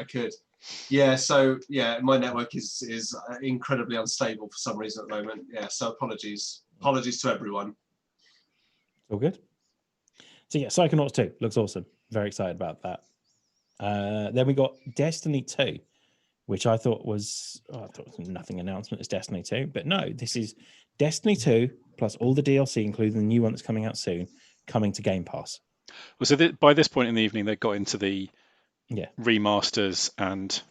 Yeah, so yeah, my network is incredibly unstable for some reason at the moment. Yeah, so apologies to everyone. All good. So yeah, Psychonauts 2 looks awesome. Very excited about that. Then we got Destiny 2, which I thought was nothing announcement. It's Destiny 2, but no, this is Destiny 2 plus all the DLC, including the new one that's coming out soon, coming to Game Pass. Well, so by this point in the evening, they got into the remasters and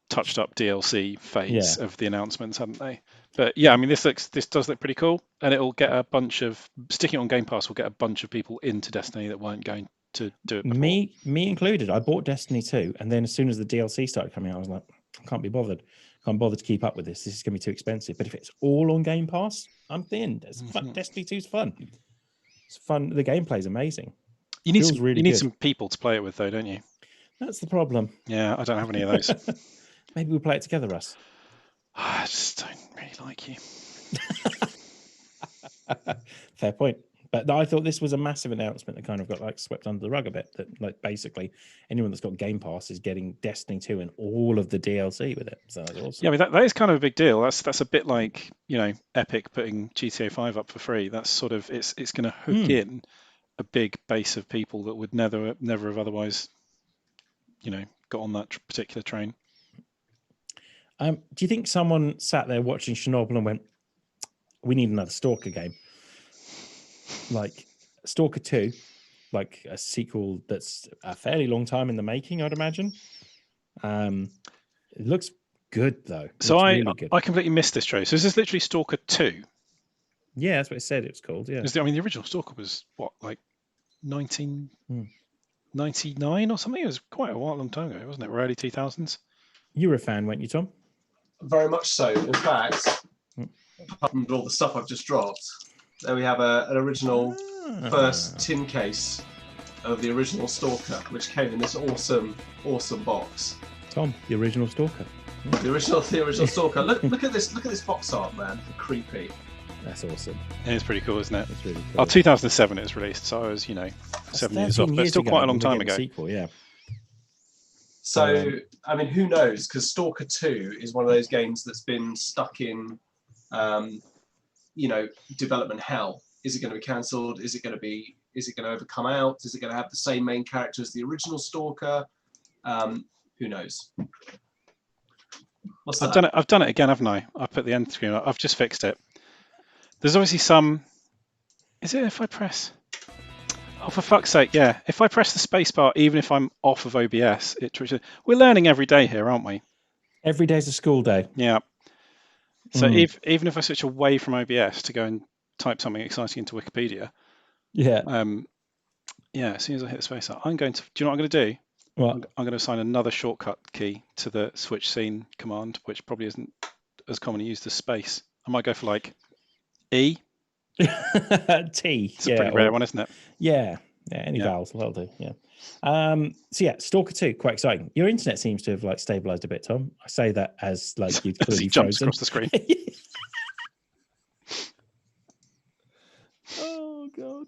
touched up DLC phase of the announcements, haven't they? But yeah, I mean, this does look pretty cool, and it'll get a bunch of sticking on Game Pass will get a bunch of people into Destiny that weren't going to do it before. Me included. I bought Destiny 2, and then as soon as the DLC started coming out, I was like, I can't be bothered. Can't bother to keep up with this. This is going to be too expensive. But if it's all on Game Pass, I'm in. It's fun. Destiny 2 is fun. It's fun. The gameplay is amazing. You need some people to play it with, though, don't you? That's the problem. Yeah, I don't have any of those. Maybe we'll play it together, Russ. I just don't really like you. Fair point. But I thought this was a massive announcement that kind of got like swept under the rug a bit. That like basically anyone that's got Game Pass is getting Destiny 2 and all of the DLC with it. So that's awesome. Yeah, I mean that is kind of a big deal. That's a bit like, Epic putting GTA 5 up for free. That's sort of it's going to hook in a big base of people that would never have otherwise, got on that particular train. Do you think someone sat there watching Chernobyl and went, "We need another Stalker game"? Like Stalker 2, like a sequel that's a fairly long time in the making, I'd imagine. It looks good though. So I completely missed this trailer. So is this literally Stalker 2? Yeah, that's what it said it was called. Yeah. The original Stalker was what, like 1999 or something? It was quite a long time ago, wasn't it? Early 2000s. You were a fan, weren't you, Tom? Very much so. In fact, apart from all the stuff I've just dropped, There we have an original first tin case of the original Stalker, which came in this awesome box. Tom, the original Stalker. The original Stalker. Look at this box art, man. Creepy. That's awesome. It is pretty cool, isn't it? It's really cool. 2007 it was released, so I was, 7 years off, but still quite a long time ago. Sequel, yeah. So, I mean, who knows? Because Stalker 2 is one of those games that's been stuck in, development hell. Is it going to be cancelled? Is it going to ever come out? Is it going to have the same main character as the original Stalker? Who knows? What's that? I've done it again, haven't I? I put the end screen up. I've just fixed it. There's obviously some. Is it if I press? Oh, for fuck's sake! Yeah, if I press the spacebar, even if I'm off of OBS, it triggers. We're learning every day here, aren't we? Every day's a school day. Yeah. So even if I switch away from OBS to go and type something exciting into Wikipedia, as soon as I hit the spacebar, I'm going to. Do you know what I'm going to do? What? I'm going to assign another shortcut key to the switch scene command, which probably isn't as commonly used as space. I might go for like E. T. It's a pretty rare one, isn't it? Yeah. Any vowels will do. Yeah. Stalker 2, quite exciting. Your internet seems to have stabilized a bit, Tom. I say that as you've clearly jumps across the screen. Oh god.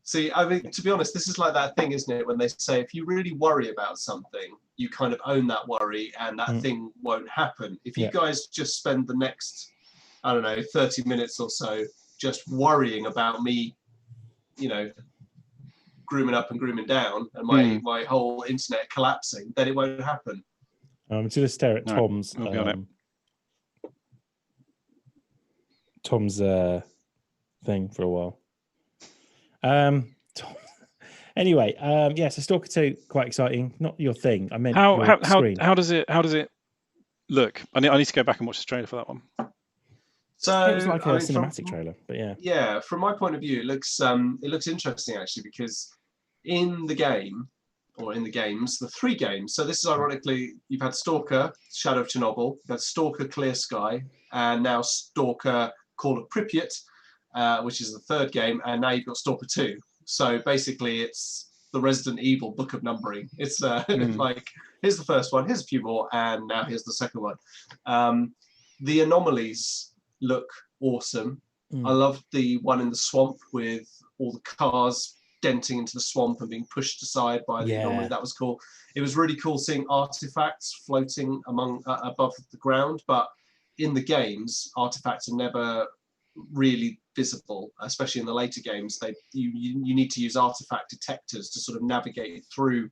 See, I mean, to be honest, this is like that thing, isn't it? When they say if you really worry about something, you kind of own that worry, and that thing won't happen. If you guys just spend the next, 30 minutes or so just worrying about me, grooming up and grooming down, and my whole internet collapsing, then it won't happen. I'm just going to stare at Tom's thing for a while. Anyway, so Stalker 2, quite exciting. Not your thing. I meant how does it look? I need to go back and watch the trailer for that one. So it was like a cinematic trailer, but yeah. Yeah, from my point of view, it looks interesting actually, because in the game, or in the games, the 3 games. So this is ironically, you've had Stalker, Shadow of Chernobyl, you've had Stalker, Clear Sky, and now Stalker, Call of Pripyat, which is the 3rd game, and now you've got Stalker 2. So basically, it's the Resident Evil book of numbering. It's like, here's the first one, here's a few more, and now here's the second one. The anomalies look awesome. I love the one in the swamp with all the cars denting into the swamp and being pushed aside by the anomaly. That was cool. It was really cool seeing artifacts floating above the ground, but in the games, artifacts are never really visible, especially in the later games. You need to use artifact detectors to sort of navigate through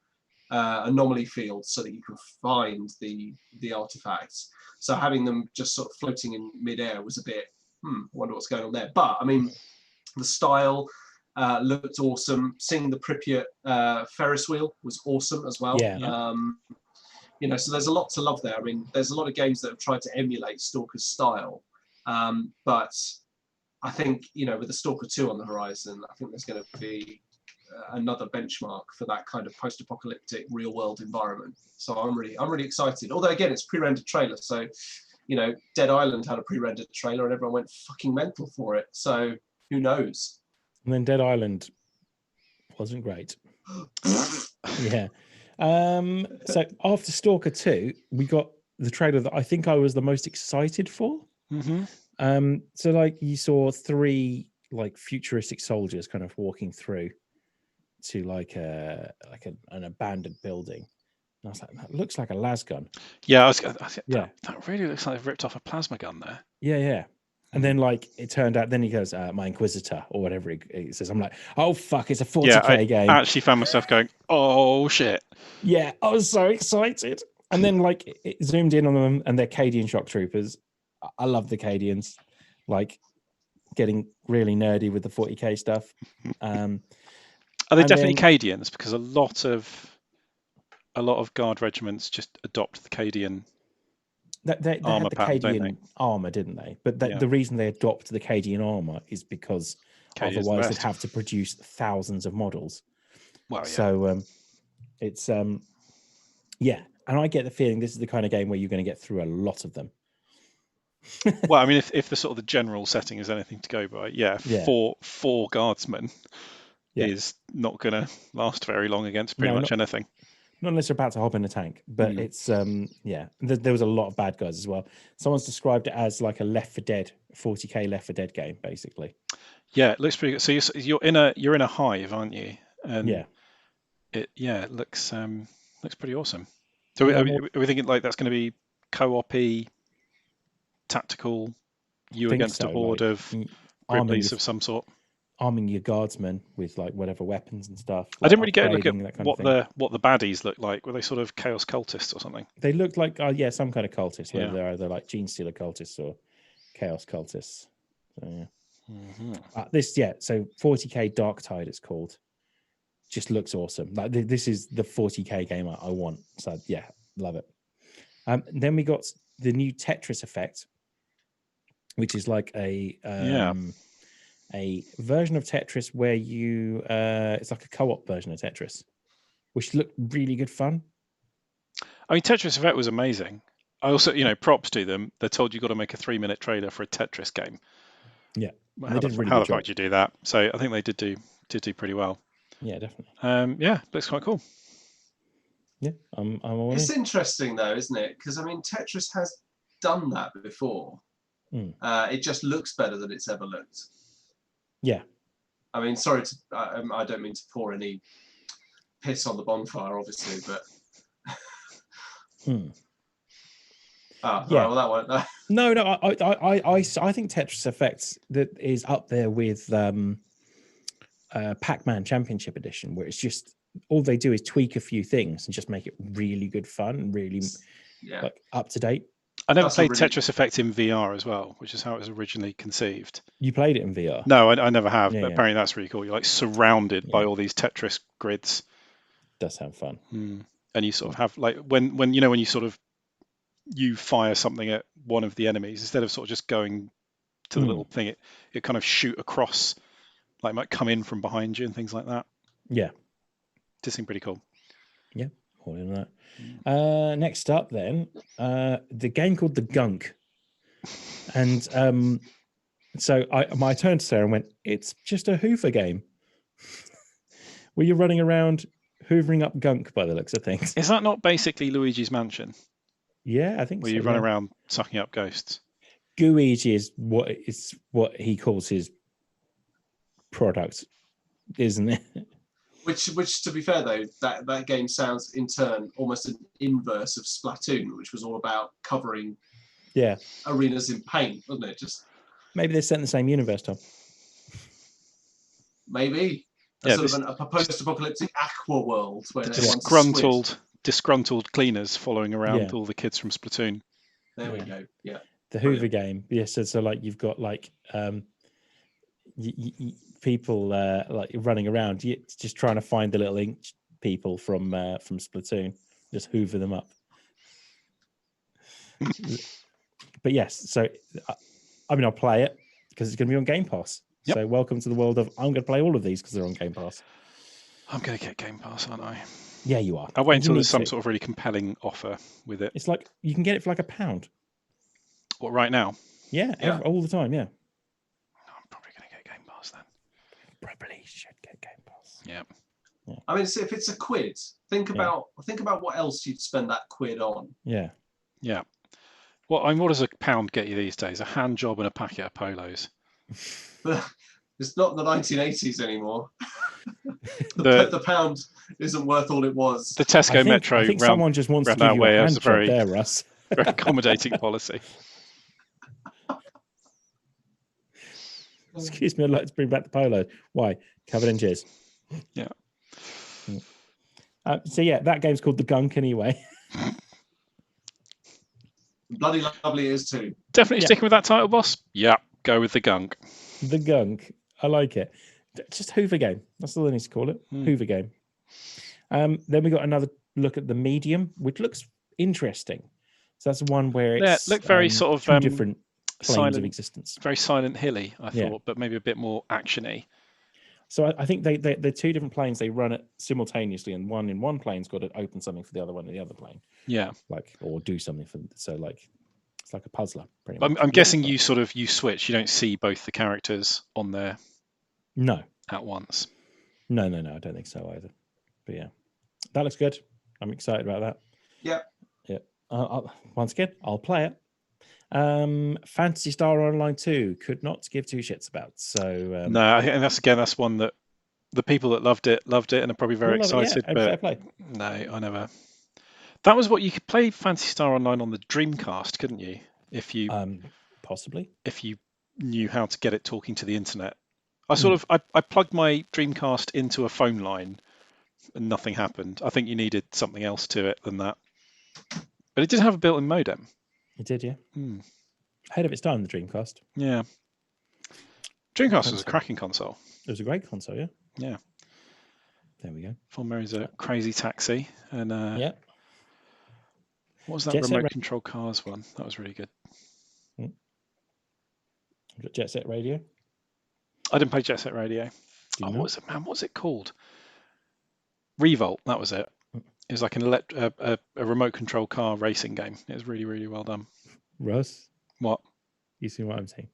anomaly fields so that you can find the artifacts. So having them just sort of floating in midair was a bit, I wonder what's going on there. But I mean, the style looked awesome. Seeing the Pripyat Ferris wheel was awesome as well. So there's a lot to love there. I mean, there's a lot of games that have tried to emulate Stalker's style, but I think with the Stalker 2 on the horizon, I think there's going to be another benchmark for that kind of post-apocalyptic real-world environment. So I'm really excited. Although again, it's pre-rendered trailer, so Dead Island had a pre-rendered trailer and everyone went fucking mental for it. So who knows? And then Dead Island wasn't great. Yeah. So after Stalker 2, we got the trailer that I think I was the most excited for. So you saw 3 futuristic soldiers kind of walking through to an abandoned building. And I was like, that looks like a las gun. Yeah, that really looks like they've ripped off a plasma gun there. Yeah. And then it turned out, then he goes, my Inquisitor, or whatever he says. I'm like, oh fuck, it's a 40k game. I actually found myself going, oh shit. Yeah, I was so excited. And then it zoomed in on them, and they're Cadian shock troopers. I love the Cadians, getting really nerdy with the 40k stuff. Are they definitely Cadians? Because a lot of guard regiments just adopt the Cadian. They armor had the pattern, Cadian armor, didn't they? But the reason they adopt the Cadian armor is because Cadian's otherwise they'd have to produce thousands of models. Well, yeah. So it's and I get the feeling this is the kind of game where you're going to get through a lot of them. So I'm really excited. Although again, it's pre-rendered trailer, so who knows? Mm. Yeah. And I get the feeling this is the kind of game where you're going to get through a lot of them. Well, I mean, if the sort of the general setting is anything to go by, yeah. Four guardsmen is not going to last very long against pretty much anything. Not unless you're about to hop in a tank, but it's there was a lot of bad guys as well. Someone's described it as like a Left 4 Dead 40k Left 4 Dead game, basically. Yeah, it looks pretty good. So you're in a hive, aren't you? And it looks pretty awesome. So are we thinking like that's going to be co-op-y, tactical, against a horde of Ripley's of some sort? Arming your guardsmen with like whatever weapons and stuff. I didn't really get a look at what the baddies looked like. Were they sort of chaos cultists or something? They looked like some kind of cultists. Whether they're either like Gene Stealer cultists or chaos cultists. So yeah. So 40k Darktide it's called. Just looks awesome. Like this is the 40k game I want. So yeah, love it. Then we got the new Tetris Effect, which is like a version of Tetris where you it's like a co-op version of Tetris, which looked really good fun. I mean, Tetris Effect was amazing. I also, props to them. They're told you've got to make a 3-minute trailer for a Tetris game. Yeah, how the fuck do you do that? So I think they did do pretty well. Yeah, definitely. Looks quite cool. Yeah, I'm all It's interesting though, isn't it? Because I mean, Tetris has done that before. It just looks better than it's ever looked. Yeah. I mean, sorry to I don't mean to pour any piss on the bonfire, obviously, but. Oh, yeah. Well, that won't. No. I think Tetris Effect that is up there with Pac-Man Championship Edition, where it's just all they do is tweak a few things and just make it really good fun and really like up to date. I never played Tetris Effect in VR as well, which is how it was originally conceived. You played it in VR? No, I never have. But apparently that's really cool. You're like surrounded by all these Tetris grids. Does sound fun. And you sort of have like when you sort of you fire something at one of the enemies, instead of sort of just going to the little thing, it kind of shoot across, like might come in from behind you and things like that. Yeah. Just seem pretty cool. Yeah, all in that. Next up then, the game called The Gunk. And so I turned to Sarah and went, it's just a Hoover game. Were you running around hoovering up gunk by the looks of things? Is that not basically Luigi's Mansion? Yeah, I think where you run around sucking up ghosts. Gooigi is what he calls his product, isn't it? Which, to be fair though, that game sounds in turn almost an inverse of Splatoon, which was all about covering arenas in paint, wasn't it? Just maybe they're set in the same universe, Tom. Maybe a post-apocalyptic aqua world where disgruntled cleaners following around all the kids from Splatoon. There we go. Yeah, the Hoover game. Yes, so like you've got like people like running around, just trying to find the little ink people from Splatoon, just hoover them up. But yes, so I mean, I'll play it because it's going to be on Game Pass. Yep. So welcome to the world of I'm going to play all of these because they're on Game Pass. I'm going to get Game Pass, aren't I? Yeah, you are. I'll wait until there's some sort of really compelling offer with it. It's like you can get it for like £1. What, right now? Yeah. All the time. Yeah. I'm probably going to get Game Pass then. Probably should get Game Pass. Yeah. I mean, if it's £1, think about what else you'd spend that £1 on. Yeah. Yeah. Well, I mean, what does £1 get you these days? A hand job and a packet of polos. It's not the 1980s anymore. the pound isn't worth all it was. The Tesco Metro. I think someone just wants to give you a hand job very, there, Russ. Very accommodating policy. Excuse me, I'd like to bring back the polo. Why? Covered in jizz. Yeah. So yeah, that game's called The Gunk anyway. Bloody lovely it is too. Definitely sticking with that title, boss. Yeah, go with The Gunk. The Gunk. I like it. Just Hoover game. That's all I need to call it. Hoover game. Then we got another look at The Medium, which looks interesting. So that's one where it's look very sort of different planes of existence. Very Silent Hilly, I thought, but maybe a bit more actiony. So I think they're two different planes. They run it simultaneously, and one in one plane's got to open something for the other one in the other plane. Yeah, or do something for. So It's like a puzzler, pretty much. I'm guessing you switch. You don't see both the characters on there. No. At once. No. I don't think so either. But yeah, that looks good. I'm excited about that. Yeah. Once again, I'll play it. Phantasy Star Online 2 could not give two shits about. So no, I think that's one that the people that loved it and are probably very excited. But no, I never. That was what you could play Phantasy Star Online on the Dreamcast, couldn't you? If you possibly if you knew how to get it talking to the internet. I plugged my Dreamcast into a phone line and nothing happened. I think you needed something else to it than that. But it did have a built-in modem. It did, yeah. Ahead of its time, the Dreamcast. Yeah. Dreamcast was a cracking console. It was a great console, yeah. Yeah. There we go. Full Mary's a crazy taxi. And yeah. What was that remote control cars one? That was really good. Jet Set Radio? I didn't play Jet Set Radio. What was it, man? What's it called? Revolt, that was it. It was like a remote control car racing game. It was really, really well done. Russ? What? You see what I'm saying?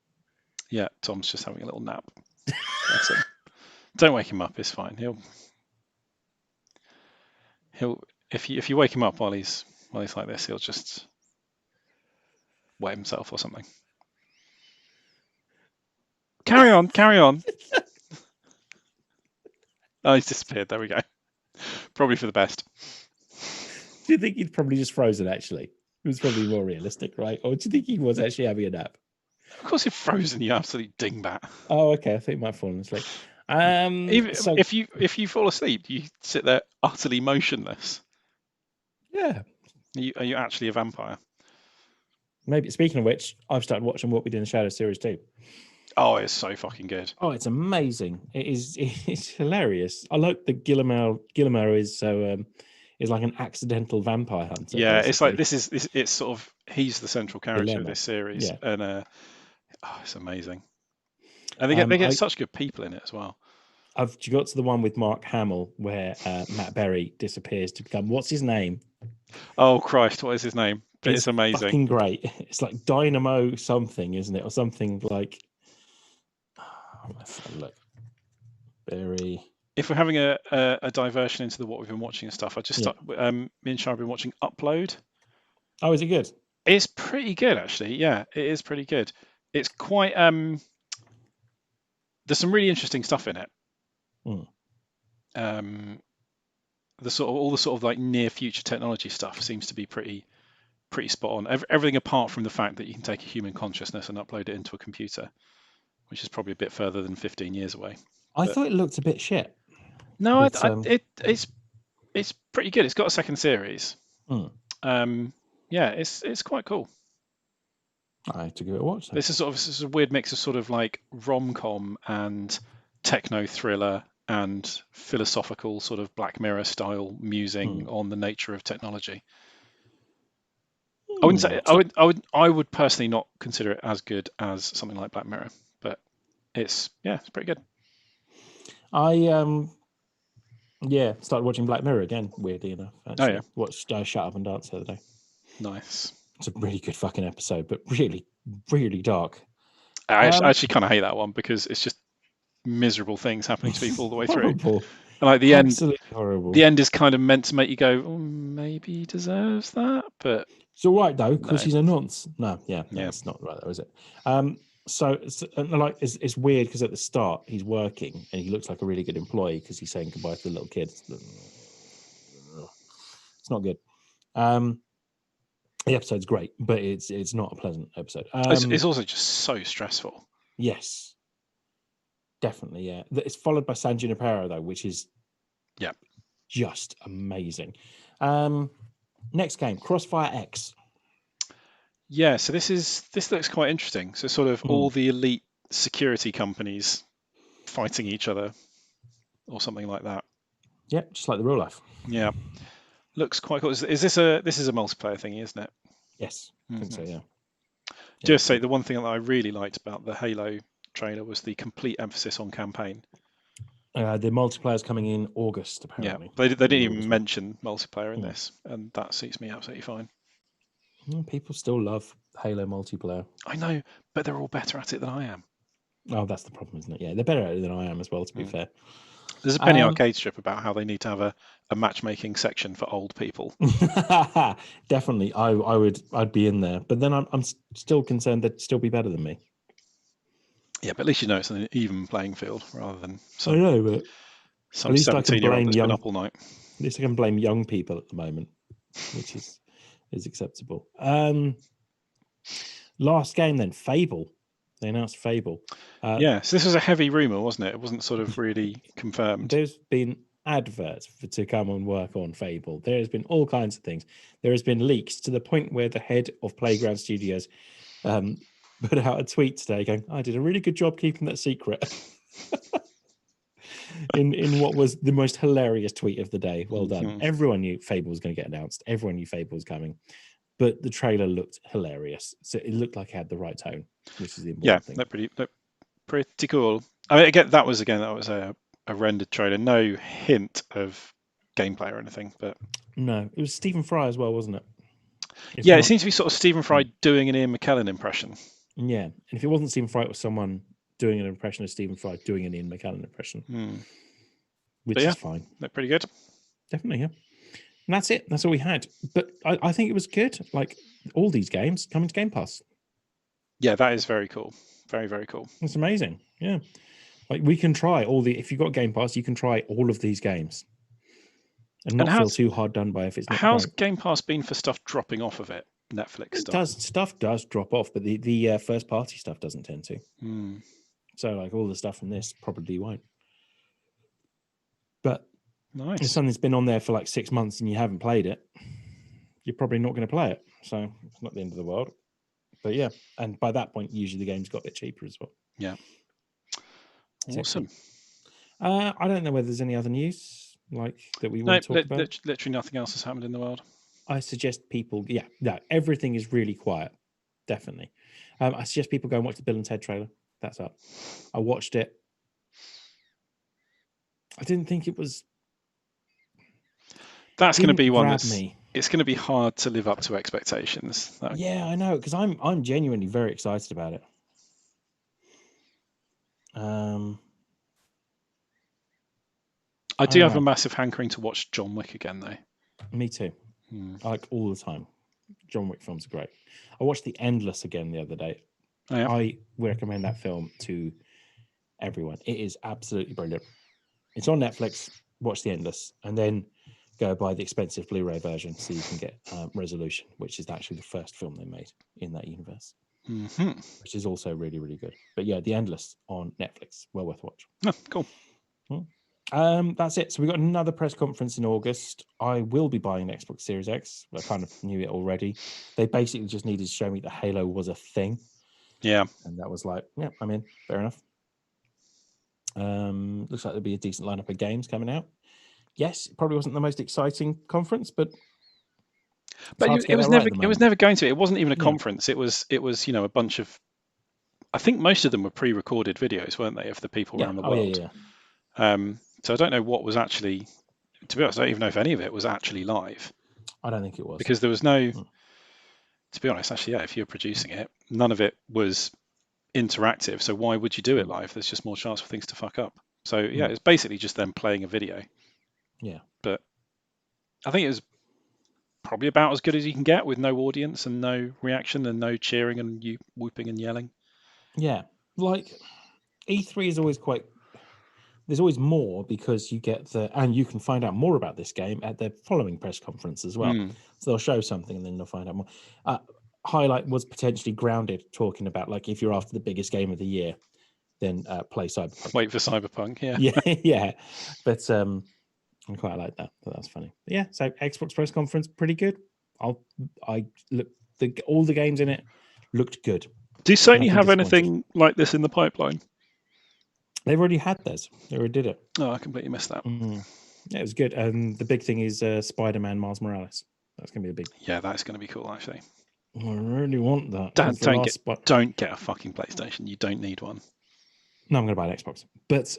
Yeah, Tom's just having a little nap. That's it. Don't wake him up. It's fine. He'll if you wake him up while he's like this, he'll just wet himself or something. Carry on. Oh, he's disappeared. There we go. Probably for the best. Do you think he'd probably just frozen, actually? It was probably more realistic, right? Or do you think he was actually having a nap? Of course, you're frozen, you absolute dingbat. Oh, okay. I think he might have fallen asleep. If you fall asleep, you sit there utterly motionless. Yeah. Are you actually a vampire? Maybe. Speaking of which, I've started watching What We Did in the Shadows series 2. Oh, it's so fucking good. Oh, it's amazing. It's hilarious. I like that Guillermo is so is like an accidental vampire hunter. Yeah, basically. It's like it's sort of he's the central character of this series, and it's amazing. And they get such good people in it as well. I've got to the one with Mark Hamill where Matt Berry disappears to become what's his name? Oh Christ, what is his name? It's amazing. Fucking great. It's like Dynamo something, isn't it, or something like. Let's have a look. Berry. If we're having a diversion into what we've been watching and stuff, I just me and Shah have been watching Upload. Oh, is it good? It's pretty good, actually. Yeah, it is pretty good. It's quite there's some really interesting stuff in it. All the sort of like near future technology stuff seems to be pretty spot on. Everything apart from the fact that you can take a human consciousness and upload it into a computer, which is probably a bit further than 15 years away. I thought it looked a bit shit. No, it's pretty good. It's got a second series. Yeah, it's quite cool. I have to give it a watch. This is a weird mix of sort of like rom-com and techno thriller and philosophical sort of Black Mirror style musing on the nature of technology. I wouldn't say I would personally not consider it as good as something like Black Mirror, but it's pretty good. I started watching Black Mirror again, weirdly enough. Actually. Oh yeah. Watched Shut Up and Dance the other day. Nice. It's a really good fucking episode, but really, really dark. I actually kind of hate that one because it's just miserable things happening to people all the way through. Horrible. And like the Absolutely horrible. The end is kind of meant to make you go, oh, maybe he deserves that, but it's all right though because he's a nonce. No, yeah, it's not right though, is it? So it's weird because at the start he's working and he looks like a really good employee because he's saying goodbye to the little kids. It's not good. The episode's great, but it's not a pleasant episode. It's also just so stressful. Yes, definitely. Yeah, it's followed by San Junipero though, which is just amazing. Next game, Crossfire X. Yeah, so this looks quite interesting. So sort of all the elite security companies fighting each other, or something like that. Yeah, just like the real life. Yeah, looks quite cool. Is this a multiplayer thingy, isn't it? Yes, I think so. Yeah. Just say the one thing that I really liked about the Halo trailer was the complete emphasis on campaign. The multiplayer's coming in August, apparently. Yeah, they didn't even mention multiplayer in this, and that suits me absolutely fine. People still love Halo multiplayer. I know, but they're all better at it than I am. Oh, that's the problem, isn't it? Yeah, they're better at it than I am as well, to be fair. There's a Penny Arcade strip about how they need to have a matchmaking section for old people. Definitely, I'd be in there, but then I'm still concerned they'd still be better than me. Yeah, but at least you know it's an even playing field rather than I know, but some 17-year-old that's been up all night. At least I can blame young people at the moment, which is acceptable. Last game then, Fable. They announced Fable. So this was a heavy rumor, wasn't it? It wasn't sort of really confirmed. There's been adverts to come and work on Fable. There has been all kinds of things. There has been leaks to the point where the head of Playground Studios put out a tweet today going, "I did a really good job keeping that secret." in what was the most hilarious tweet of the day. Well done. Everyone knew Fable was going to get announced. Everyone knew Fable was coming. But the trailer looked hilarious. So it looked like it had the right tone, which is the important thing. Looked pretty cool. I mean, again, that was a rendered trailer. No hint of gameplay or anything. But no, it was Stephen Fry as well, wasn't it? It seems to be sort of Stephen Fry doing an Ian McKellen impression. Yeah, and if it wasn't Stephen Fry, it was someone doing an impression of Stephen Fry doing an Ian McKellen impression, which is fine. They're pretty good. Definitely, yeah. And that's it. That's all we had. But I think it was good. Like all these games coming to Game Pass. Yeah, that is very cool. Very, very cool. It's amazing. Yeah. Like we can try if you've got Game Pass, you can try all of these games. And not feel too hard done by if it's not. How's Game Pass been for stuff dropping off of it? Netflix stuff. Stuff does drop off, but the first party stuff doesn't tend to. So like all the stuff from this probably won't. But nice. If something's been on there for like 6 months and you haven't played it, you're probably not going to play it. So it's not the end of the world. But yeah, and by that point, usually the game's got a bit cheaper as well. Yeah. Awesome. I don't know whether there's any other news like that we want to talk about. Literally nothing else has happened in the world. I suggest people, everything is really quiet. Definitely. I suggest people go and watch the Bill and Ted trailer. That's up. I watched it. I didn't think it was. That's going to be one that's. It's going to be hard to live up to expectations. Yeah, I know, because I'm genuinely very excited about it. I do have a massive hankering to watch John Wick again, though. Me too. Like all the time. John Wick films are great. I watched The Endless again the other day. Oh, yeah? I recommend that film to everyone. It is absolutely brilliant. It's on Netflix. Watch The Endless, and then go buy the expensive Blu-ray version so you can get Resolution, which is actually the first film they made in that universe, which is also really, really good. But yeah, The Endless on Netflix, well worth watch. Oh, cool. That's it. So we got another press conference in August. I will be buying an Xbox Series X. I kind of knew it already. They basically just needed to show me that Halo was a thing. Yeah. And that was like, yeah, I'm in. Fair enough. Looks like there'll be a decent lineup of games coming out. Yes, it probably wasn't the most exciting conference, but it was never going to. It wasn't even a conference. It was a bunch of. I think most of them were pre-recorded videos, weren't they, of the people around the world? Yeah. So I don't know what was actually. To be honest, I don't even know if any of it was actually live. I don't think it was, because there was no. To be honest, actually, if you're producing it, none of it was interactive. So why would you do it live? There's just more chance for things to fuck up. So it's basically just them playing a video. Yeah. But I think it was probably about as good as you can get with no audience and no reaction and no cheering and you whooping and yelling. Yeah. Like E3 is always there's always more because you get and you can find out more about this game at the following press conference as well. So they'll show something and then they'll find out more. Highlight was potentially Grounded talking about like if you're after the biggest game of the year, then play Cyberpunk. Wait for Cyberpunk, yeah. Yeah. But I quite like that. But that's funny. But yeah, so Xbox press conference, pretty good. All the games in it looked good. Do Sony have anything like this in the pipeline? They've already had theirs. They already did it. Oh, I completely missed that. Yeah, it was good. And the big thing is Spider-Man Miles Morales. That's going to be a big. Yeah, that's going to be cool, actually. I really want that. Don't get a fucking PlayStation. You don't need one. No, I'm going to buy an Xbox. But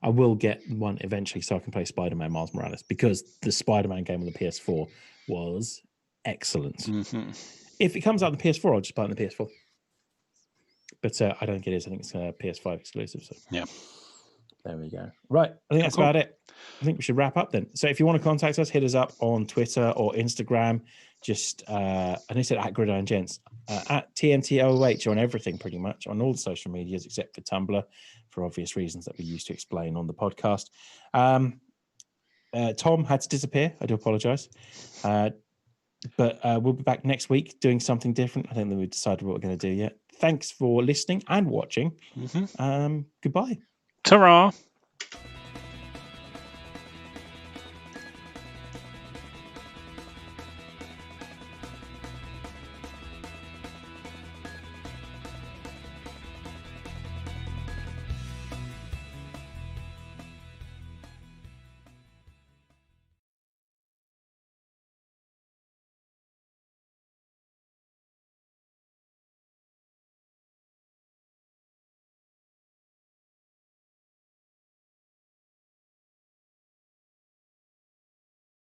I will get one eventually so I can play Spider-Man Miles Morales because the Spider-Man game on the PS4 was excellent. If it comes out on the PS4, I'll just buy it on the PS4. But I don't think it is. I think it's PS5 exclusive. So yeah, there we go. Right, I think that's cool. about it. I think we should wrap up then. So if you want to contact us, hit us up on Twitter or Instagram. Just and they said at Gridiron Gents, at TMTOH on everything, pretty much on all the social medias except for Tumblr, for obvious reasons that we used to explain on the podcast. Tom had to disappear. I do apologise. But we'll be back next week doing something different. I don't think we've decided what we're going to do yet. Thanks for listening and watching. Mm-hmm. Goodbye. Ta-ra.